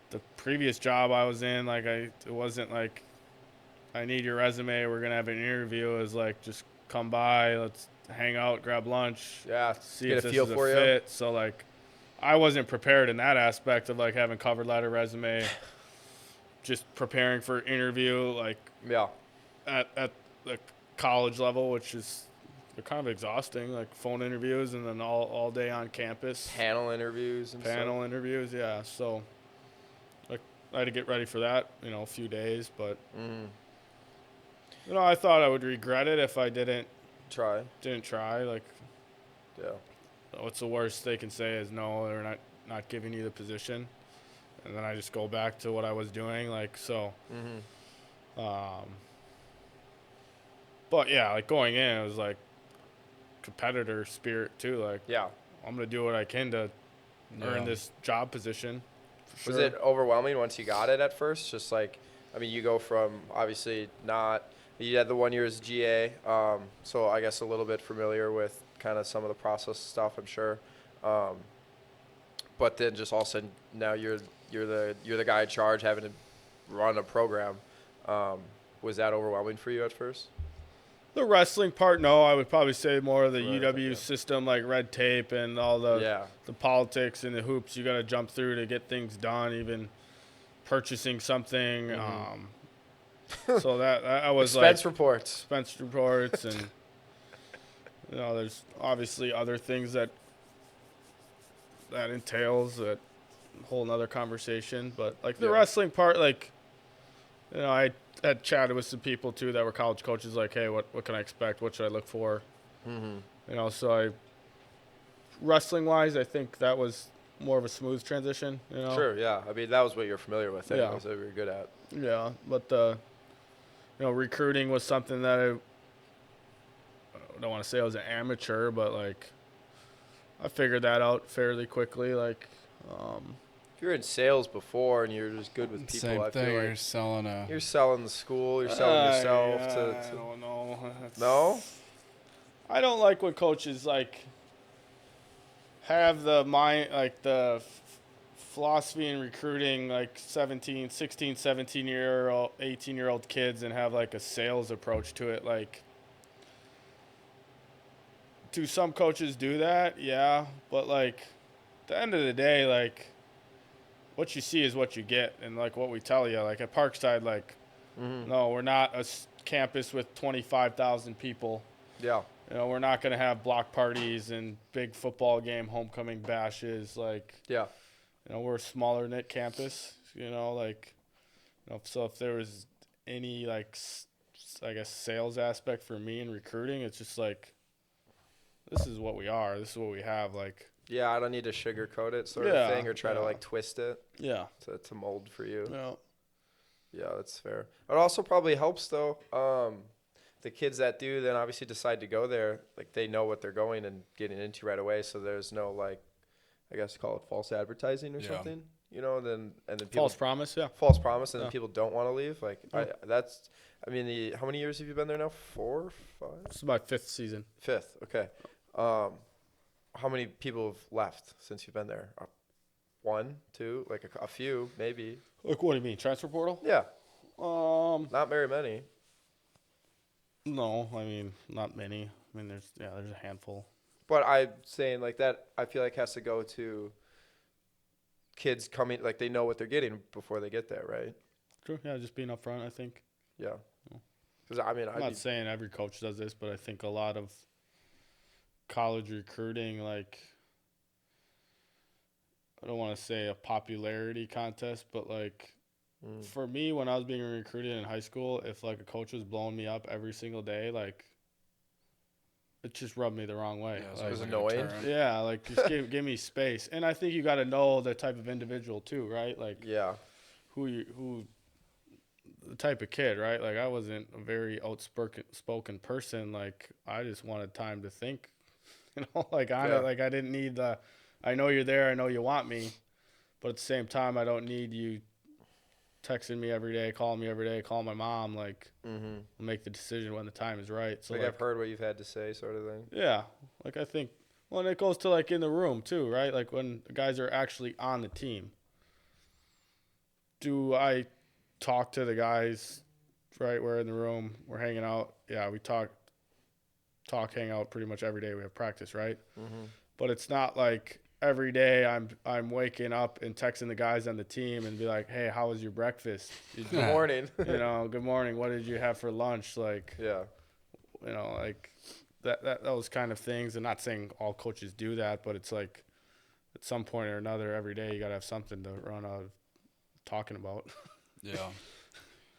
the previous job I was in, like it wasn't like I need your resume. We're gonna have an interview. It was like just come by, let's hang out, grab lunch. Yeah. See get if a this feel is a for you. fit. So like, I wasn't prepared in that aspect of like having cover letter, resume, just preparing for interview like Yeah. at the college level, which is they're kind of exhausting, like phone interviews and then all day on campus. Panel interviews and Panel interviews, yeah. So like I had to get ready for that, a few days, but I thought I would regret it if I didn't stuff. try. Like, Yeah. what's the worst they can say is no, they're not giving you the position, and then I just go back to what I was doing. Like so, but yeah, like going in, it was like competitor spirit too. Like Yeah. I'm gonna do what I can to earn this job position. For Was sure. it overwhelming once you got it at first? Just like, I mean, you go from obviously you had the 1 year as GA, so I guess a little bit familiar with kind of some of the process stuff, I'm sure. But then just all of a sudden now you're the guy in charge having to run a program. Was that overwhelming for you at first? The wrestling part, no. I would probably say more of the Right, UW okay. system, like red tape and all the Yeah. politics and the hoops you got to jump through to get things done, even purchasing something. So that I was Expense like reports. expense reports, and there's obviously other things that entails that whole nother conversation. But like the Yeah. wrestling part, like I had chatted with some people too that were college coaches. Like, hey, what can I expect? What should I look for? So wrestling wise, I think that was more of a smooth transition. Sure, yeah. I mean, that was what you're familiar with. Yeah. Anyways, that you were good at. Yeah, but recruiting was something that I don't want to say I was an amateur, but like I figured that out fairly quickly. Like, If you're in sales before and you're just good with people, Same I thing. feel You're like selling a. you're selling the school, you're selling yourself I to don't know. No? I don't like when coaches like have the mind, like the philosophy in recruiting like 16, 17-year-old, 18-year-old kids and have like a sales approach to it. Like, do some coaches do that? Yeah, but like at the end of the day, like what you see is what you get, and like what we tell you, like at Parkside, like no, we're not a campus with 25,000 people. Yeah. You know, we're not going to have block parties and big football game homecoming bashes. Like, Yeah. you know, we're a smaller knit campus. You know, like, you know, so if there was any like, I guess sales aspect for me in recruiting, it's just like, this is what we are. This is what we have. Like, Yeah, I don't need to sugarcoat it sort Yeah, of thing or try to yeah. like twist it yeah, to mold for you. yeah, Yeah, that's fair. It also probably helps though. The kids that do then obviously decide to go there, like they know what they're going and getting into right away. So there's no like, I guess call it false advertising or Yeah. something, you know. And then people false promise. Yeah, false promise, and then Yeah. people don't want to leave. Like Yeah. I mean, how many years have you been there now? 4, 5, this is my 5th season. 5th. Okay. How many people have left since you've been there? 1, 2, like a few, maybe. Like, what do you mean, transfer portal? Yeah, Um, not very many. no, I mean, not many. I mean, there's a handful. But I'm saying like that, I feel like has to go to kids coming, like they know what they're getting before they get there, right? True. Yeah, just being upfront. I think. Yeah. Because I mean, I'm not saying every coach does this, but I think a lot of college recruiting, like, I don't want to say a popularity contest, but like for me, when I was being recruited in high school, if like a coach was blowing me up every single day, like, it just rubbed me the wrong way. Yeah, Like, it was like a annoying. deterrent. yeah, like just give me space. And I think you got to know the type of individual too, right? Like Yeah. who the type of kid, right? Like I wasn't a very outspoken person. Like I just wanted time to think, you know. Like like I didn't need the. I know you're there. I know you want me, but at the same time, I don't need you texting me every day, calling me every day, calling my mom. Like make the decision when the time is right. So Like I've heard what you've had to say, sort of thing. yeah, like I think. Well, and it goes to like in the room too, right? Like when the guys are actually on the team. Do I talk to the guys, right? We're in the room, we're hanging out. Yeah, we talk, hang out pretty much every day. We have practice, right? But it's not like every day I'm waking up and texting the guys on the team and be like, hey, how was your breakfast? Good morning. You know, good morning. What did you have for lunch? Like, Yeah. you know, like that those kind of things. And not saying all coaches do that, but it's like at some point or another, every day you got to have something to run out of talking about. Yeah.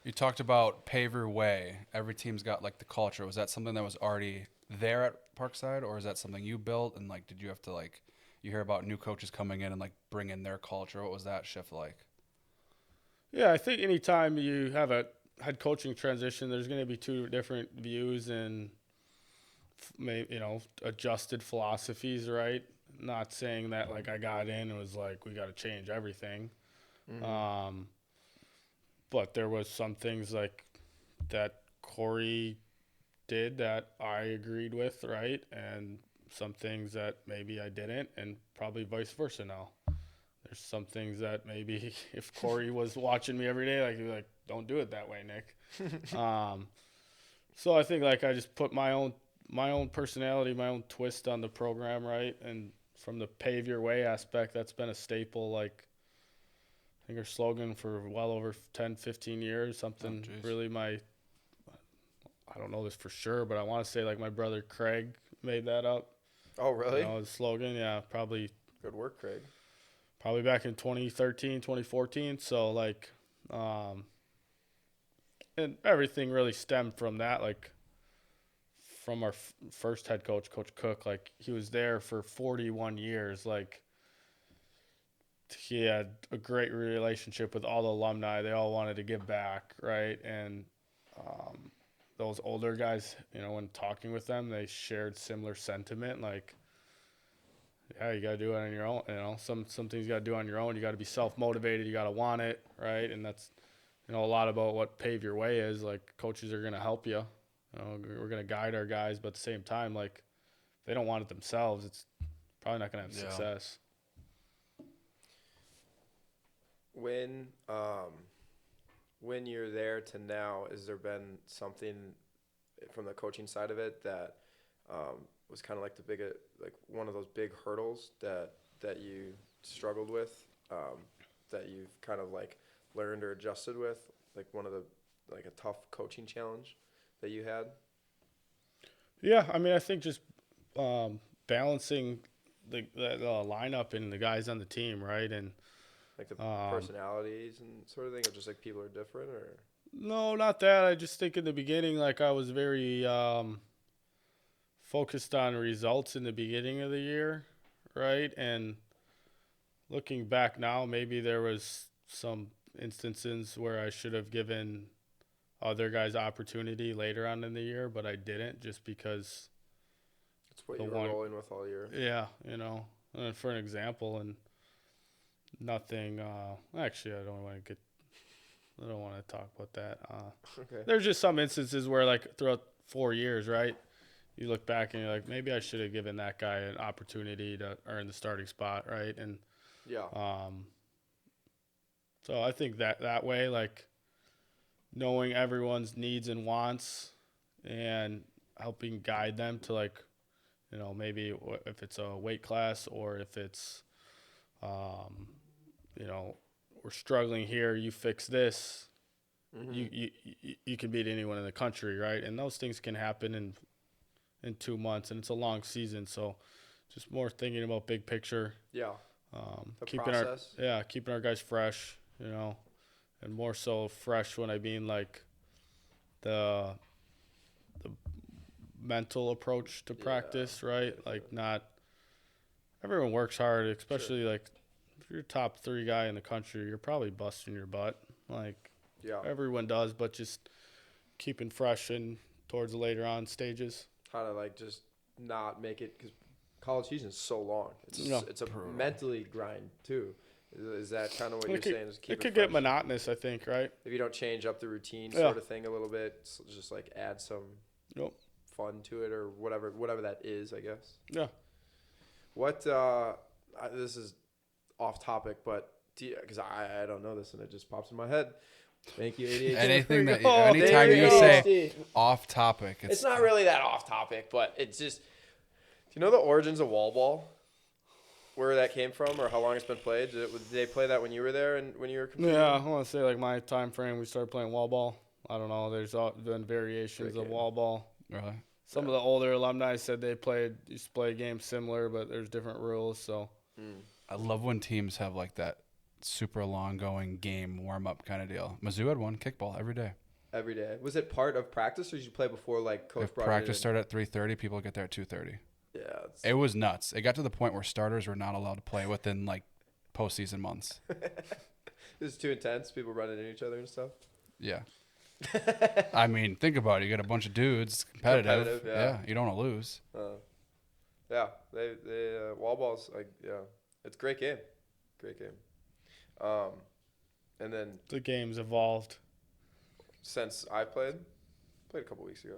You talked about Paver Way. Every team's got like the culture. Was that something that was already there at Parkside, or is that something you built? And like, did you have to like, you hear about new coaches coming in and like bring in their culture? What was that shift like? Yeah, I think anytime you have a head coaching transition, there's going to be two different views and maybe, you know, adjusted philosophies, right? Not saying that like I got in and was like we got to change everything. But there was some things like that Corey did that I agreed with, right? And some things that maybe I didn't, and probably vice versa now. There's some things that maybe if Corey was watching me every day, like he'd be like, don't do it that way, Nick. So I think like I just put my own personality, my own twist on the program, right? And from the pave your way aspect, that's been a staple. Like I think our slogan for well over 10, 15 years, something really I don't know this for sure, but I want to say like my brother Craig made that up. Oh, really? You know, his slogan, yeah, probably Good work, Craig. back in 2013, 2014. So like, and everything really stemmed from that. Like from our first head coach, Coach Cook, like he was there for 41 years. Like he had a great relationship with all the alumni. They all wanted to give back, right? And those older guys, you know, when talking with them, they shared similar sentiment. Like, yeah, you got to do it on your own. You know, some things you got to do on your own. You got to be self-motivated. You got to want it, right? And that's, you know, a lot about what pave your way is. Like, coaches are going to help you. You know, we're going to guide our guys, but at the same time, like, if they don't want it themselves, it's probably not going to have success. When you're there to now, has there been something from the coaching side of it that was kind of like one of those big hurdles that you struggled with that you've kind of like learned or adjusted with? Like one of the like a tough coaching challenge that you had? Yeah, I mean, I think just balancing the lineup and the guys on the team, right? And Like the personalities and sort of thing, or just like people are different, or no, not that. I just think in the beginning, like I was very focused on results in the beginning of the year, right? And looking back now, maybe there was some instances where I should have given other guys opportunity later on in the year, but I didn't just because it's what the you were one, rolling with all year. yeah, for an example, and nothing. Actually, I don't want to talk about that. Okay. There's just some instances where, like throughout 4 years, right, you look back and you're like, maybe I should have given that guy an opportunity to earn the starting spot, right? And Yeah. so I think that way, like knowing everyone's needs and wants and helping guide them to like, maybe if it's a weight class or if it's, we're struggling here, you fix this, Mm-hmm. you can beat anyone in the country, right? And those things can happen in 2 months, and it's a long season, so just more thinking about big picture. Yeah. The Keeping process. keeping our guys fresh, and more so fresh when I mean like the mental approach to practice, right? Like not everyone works hard, especially like if you're a top 3 guy in the country, you're probably busting your butt. Like everyone does, but just keeping fresh and towards the later on stages. How to like just not make it, because college season is so long. It's a brutal. mentally grind too. Is that kind of what you're saying? Is keep it could fresh? get monotonous, I think, right? If you don't change up the routine sort of thing a little bit, just like add some fun to it or whatever that is, I guess. Yeah. What this is off topic, but because I don't know this and it just pops in my head. Thank you, ADHD. Anything that There anytime you you go. say off topic, It's not really that off topic, but it's just. Do you know the origins of wall ball? Where that came from, or how long it's been played? Did they play that when you were there and when you were competing? Yeah, I want to say like my time frame, we started playing wall ball. I don't know. There's been variations of wall ball. Really? Some of the older alumni said they used to play games similar, but there's different rules. So I love when teams have like that super long going game warm up kind of deal. Mizzou had one kickball every day. Every day. Was it part of practice, or did you play before like coach If brought practice it started at 3:30, people get there at 2:30. Yeah. It was nuts. It got to the point where starters were not allowed to play within like postseason months. This is too intense. People running into each other and stuff. Yeah. I mean, think about it. You got a bunch of dudes, competitive. Yeah. You don't want to lose. Yeah. They wall balls, like, it's a great game. Great game. And then the game's evolved. since I played a couple weeks ago.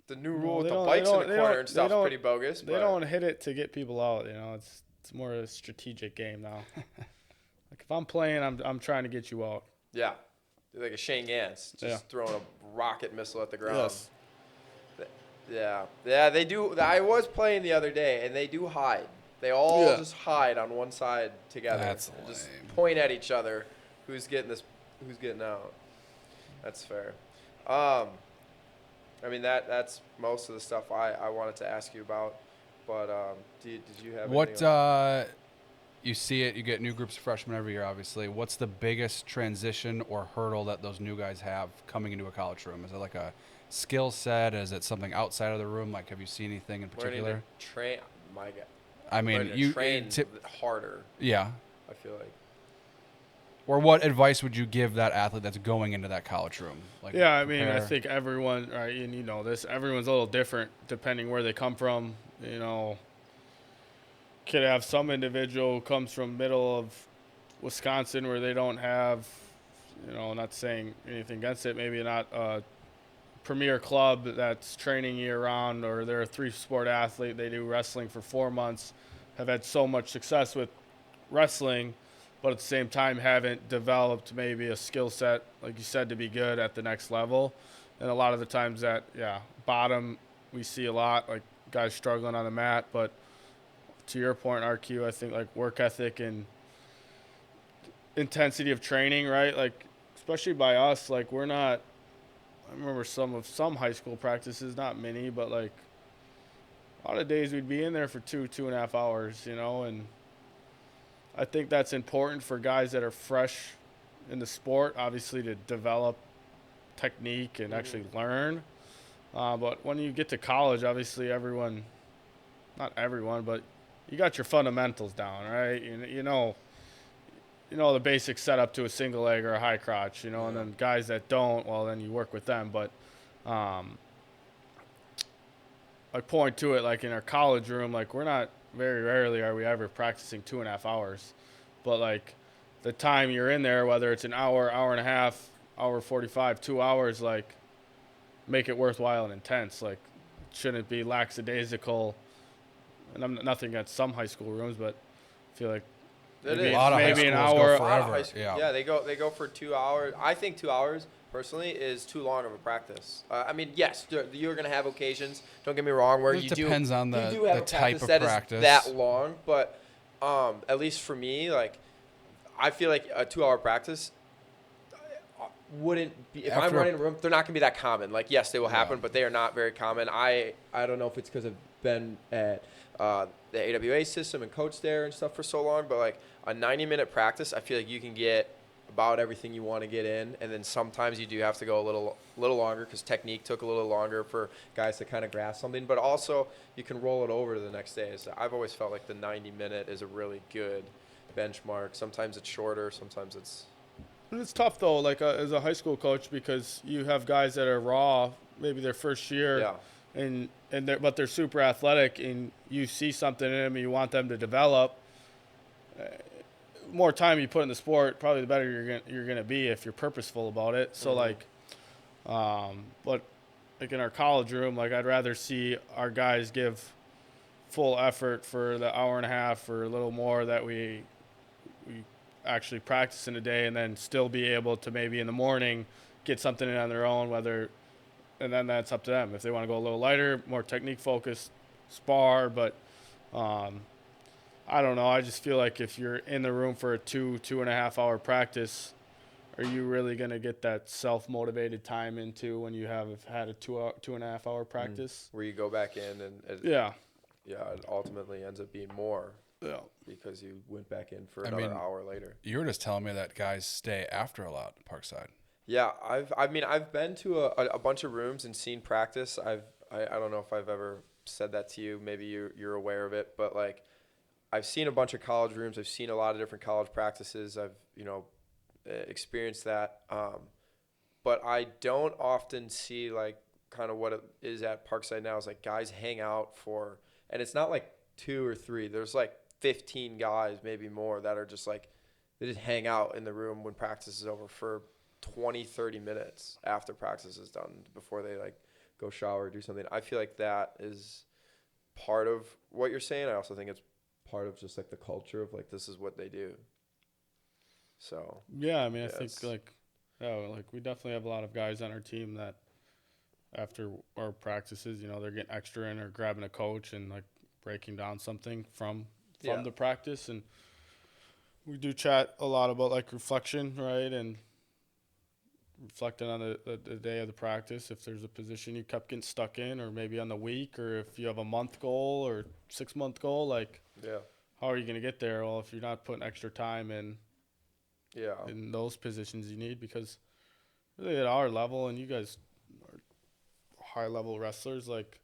The new rule with the bikes in the corner and stuff's pretty bogus. They don't hit it to get people out. It's more a strategic game now. Like if I'm playing, I'm trying to get you out. Yeah, like a Shane Gantz, just throwing a rocket missile at the ground. Yes. Yeah, they do. I was playing the other day, and they do hide. They all just hide on one side together. That's and just lame. point at each other. Who's getting out? That's fair. I mean that's most of the stuff I wanted to ask you about. But did you have anything else? You see it, you get new groups of freshmen every year, obviously. What's the biggest transition or hurdle that those new guys have coming into a college room? Is it like a skill set? Is it something outside of the room? Like, have you seen anything in particular? Learning to train, my God. I mean, Learning to you train harder. Yeah. I feel like. Or what advice would you give that athlete that's going into that college room? Like, Yeah, I mean, I think everyone, right, and you know this, everyone's a little different depending where they come from. Could have some individual who comes from middle of Wisconsin where they don't have, not saying anything against it, maybe not a premier club that's training year-round, or they're a 3-sport athlete, they do wrestling for 4 months, have had so much success with wrestling, but at the same time haven't developed maybe a skill set, like you said, to be good at the next level. And a lot of the times that, bottom we see a lot, like guys struggling on the mat, but to your point, RQ, I think like work ethic and intensity of training, right? Like, especially by us, like we're not. I remember some high school practices, not many, but like a lot of days we'd be in there for 2.5 hours, and I think that's important for guys that are fresh in the sport, obviously to develop technique and actually learn. But when you get to college, obviously not everyone, but you got your fundamentals down, right? You know the basic setup to a single leg or a high crotch, and then guys that don't, well, then you work with them. But I point to it like in our college room, like we're not, very rarely are we ever practicing 2.5 hours. But like the time you're in there, whether it's an hour, hour and a half, hour 45, 2 hours, like make it worthwhile and intense. Like it shouldn't be lackadaisical. And I'm nothing against some high school rooms, but I feel like maybe, A lot of high maybe an schools hour. go A lot of forever. high school- Yeah. they go for 2 hours. I think 2 hours personally is too long of a practice. I mean, yes, you're going to have occasions. Don't get me wrong, where It you depends on you the- do have the a type of that is practice. that long. But at least for me, like I feel like a 2 hour practice wouldn't be, if I'm After a- running a room, they're not going to be that common. Like, yes, they will happen, Yeah. but they are not very common. I don't know if it's because I've been at the AWA system and coached there and stuff for so long, but like a 90-minute practice, I feel like you can get about everything you want to get in, and then sometimes you do have to go a little longer because technique took a little longer for guys to kind of grasp something, but also you can roll it over to the next day. So I've always felt like the 90-minute is a really good benchmark. Sometimes it's shorter, sometimes it's It's tough though, like as a high school coach, because you have guys that are raw, maybe their first year, yeah. but they're super athletic, and you see something in them and you want them to develop. More time you put in the sport, probably the better you're gonna be if you're purposeful about it. So but like in our college room, like I'd rather see our guys give full effort for the hour and a half or a little more that we actually practice in a day, and then still be able to maybe in the morning get something in on their own, and then that's up to them. If they want to go a little lighter, more technique focused, spar, but I don't know. I just feel like if you're in the room for a 2.5 hour practice, are you really going to get that self-motivated time into when you have had a 2.5 hour practice? Where you go back in and Yeah. it ultimately ends up being more Yeah. because you went back in for I another mean- hour later. You were just telling me that guys stay after a lot at Parkside. Yeah, I've been to a bunch of rooms and seen practice. I don't know if I've ever said that to you. Maybe you're aware of it, but like I've seen a bunch of college rooms. I've seen a lot of different college practices. I've experienced that, but I don't often see like kind of what it is at Parkside now. Is like guys hang out for, and it's not like 2 or 3. There's like 15 guys, maybe more, that are just like they just hang out in the room when practice is over for 20, 30 minutes after practice is done before they like go shower or do something. I feel like that is part of what you're saying. I also think it's part of just like the culture of like this is what they do. So Yeah, I mean, I yes. think like we definitely have a lot of guys on our team that after our practices, they're getting extra in or grabbing a coach and like breaking down something from Yeah. the practice. And we do chat a lot about like reflection, right? And reflecting on the day of the practice, if there's a position you kept getting stuck in, or maybe on the week, or if you have a month goal or 6-month goal, like yeah, how are you going to get there? Well, if you're not putting extra time in those positions you need, because really at our level, and you guys are high level wrestlers, like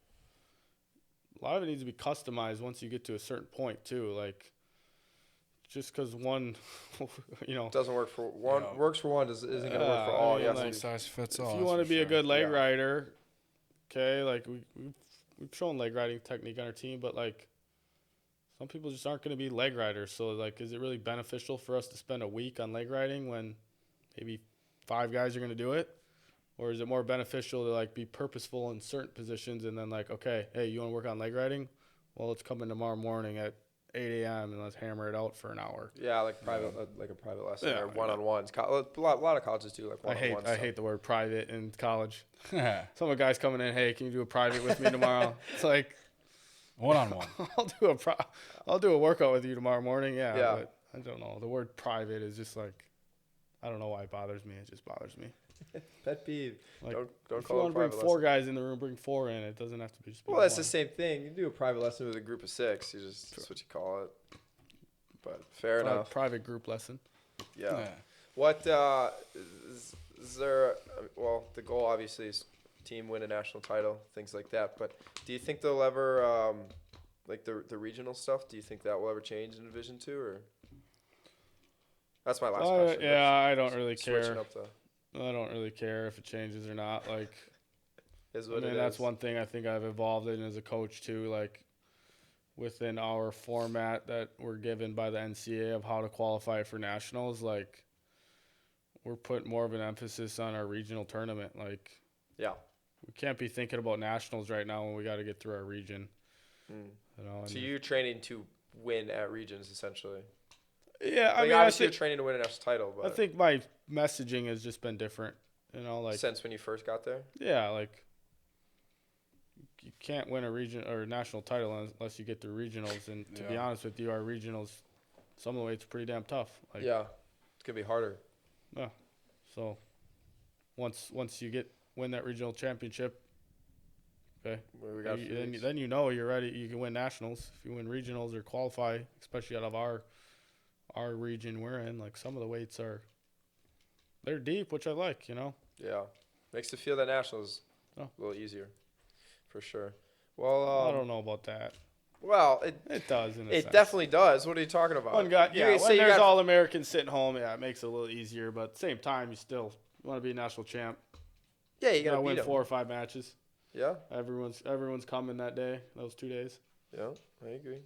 a lot of it needs to be customized once you get to a certain point too. Like just because one, doesn't work for one, Yeah. works for one isn't going to work for all. I mean, Yes, like, One size fits if all. you that's want to for be a sure. good leg Yeah. rider, okay, like we've shown leg riding technique on our team, but like some people just aren't going to be leg riders. So like, is it really beneficial for us to spend a week on leg riding when maybe 5 guys are going to do it? Or is it more beneficial to like be purposeful in certain positions and then like, okay, hey, you want to work on leg riding? Well, let's come in tomorrow morning at 8 a.m. and let's hammer it out for an hour. Yeah, like private, like a private lesson Yeah, or one-on-ones. A lot of colleges do like I one-on-ones. hate the word private in college. Yeah. Some of the guys coming in, hey, can you do a private with me tomorrow? It's like, 1-on-1. I'll do a workout with you tomorrow morning. Yeah. Yeah. But I don't know. The word private is just like, I don't know why it bothers me. It just bothers me. Pet peeve. Like, Don't if you call it want a to bring private 4 lesson. guys in the room, bring 4 in. It doesn't have to be just. Well, that's the same thing. You do a private lesson with a group of 6. That's what you call it. But fair enough. Private group lesson. Yeah. What is there? Well, the goal obviously is team win a national title, things like that. But do you think they'll ever like the regional stuff? Do you think that will ever change in Division 2 or? That's my last question. Yeah, I don't really Switching care. up the I don't really care if it changes or not. Like, is I what mean, it that's is. one thing I think I've evolved in as a coach too. Like, within our format that we're given by the NCAA of how to qualify for nationals, like, we're putting more of an emphasis on our regional tournament. Like, Yeah. we can't be thinking about nationals right now when we got to get through our region. Mm. You know. And So you're training to win at regions essentially. yeah, I Like mean, obviously I you're training to win a national title, but think my messaging has just been different. You know, like, since when you first got there. yeah, like, you can't win a region or a national title unless you get through regionals. And to be Yeah. honest with you, our regionals, some of the way it's pretty damn tough. Like, Yeah, it's gonna be harder. So once you win that regional championship, okay, We got a few weeks. then you know you're ready. You can win nationals if you win regionals or qualify, especially out of our region we're in. Like, some of the weights they're deep, which I like. You know. Yeah, makes the field at nationals Oh. a little easier, for sure. Well, I don't know about that. well, It does. In a it sense. definitely does. What are you talking about? One guy, You yeah. say When you there's got- all Americans sitting home, yeah, it makes it a little easier. But at the same time, you want to be a national champ. yeah, you You gotta gotta win beat 'em. 4 or 5 matches. Yeah, Everyone's coming that day. Those 2 days. yeah, I agree.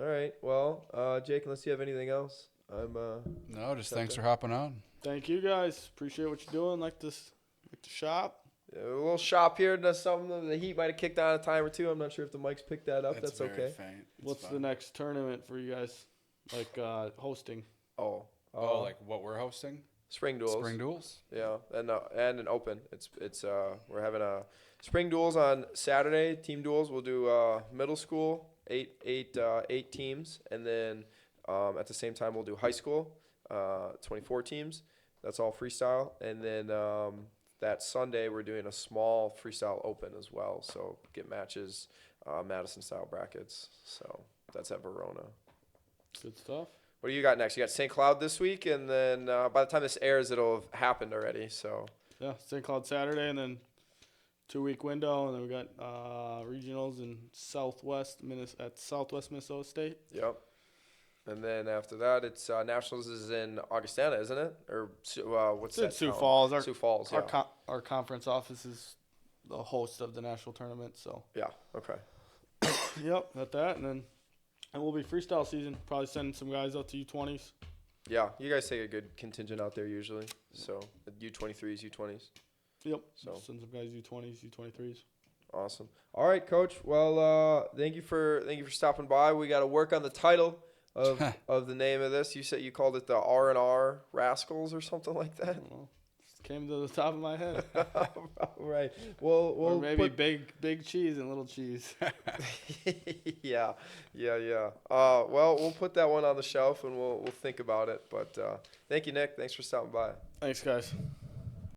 All right, well, Jake, unless you have anything else, I'm No, just Okay. thanks for hopping on. Thank you guys. Appreciate what you're doing. Like to shop. a little shop here. That's something the Heat might have kicked on a time or two. I'm not sure if the mics picked that up. That's very okay. faint. It's What's the fine. next tournament for you guys? Like, hosting. Oh, Like what we're hosting? spring duels. Spring duels? Yeah, and an open. It's we're having a spring duels on Saturday. Team duels. We'll do middle school, eight teams, and then at the same time we'll do high school, 24 teams. That's all freestyle, and then that Sunday we're doing a small freestyle open as well. So get matches, Madison style brackets. So that's at Verona. Good stuff. What do you got next? You got St. Cloud this week, and then by the time this airs, it'll have happened already. So Yeah, St. Cloud Saturday, and then 2-week window, and then we got regionals in Southwest Minnesota State. yep. And then after that, it's Nationals is in Augustana, isn't it? Or what's It's in that? Sioux town? Falls. Sioux Falls. Yeah. Our conference office is the host of the national tournament. So Yeah. Okay. yep, got that, and then it will be freestyle season. Probably sending some guys out to U20s. Yeah. You guys take a good contingent out there usually. So U23s, U20s. Yep. So. Send some guys U20s, U23s. Awesome. All right, Coach. Well, thank you for stopping by. We got to work on the title of the name of this. You said you called it the R&R Rascals or something like that. Well, just came to the top of my head. Right. We'll Or maybe put- big cheese and little cheese. yeah. Well, we'll put that one on the shelf and we'll think about it. But thank you, Nick. Thanks for stopping by. Thanks, guys.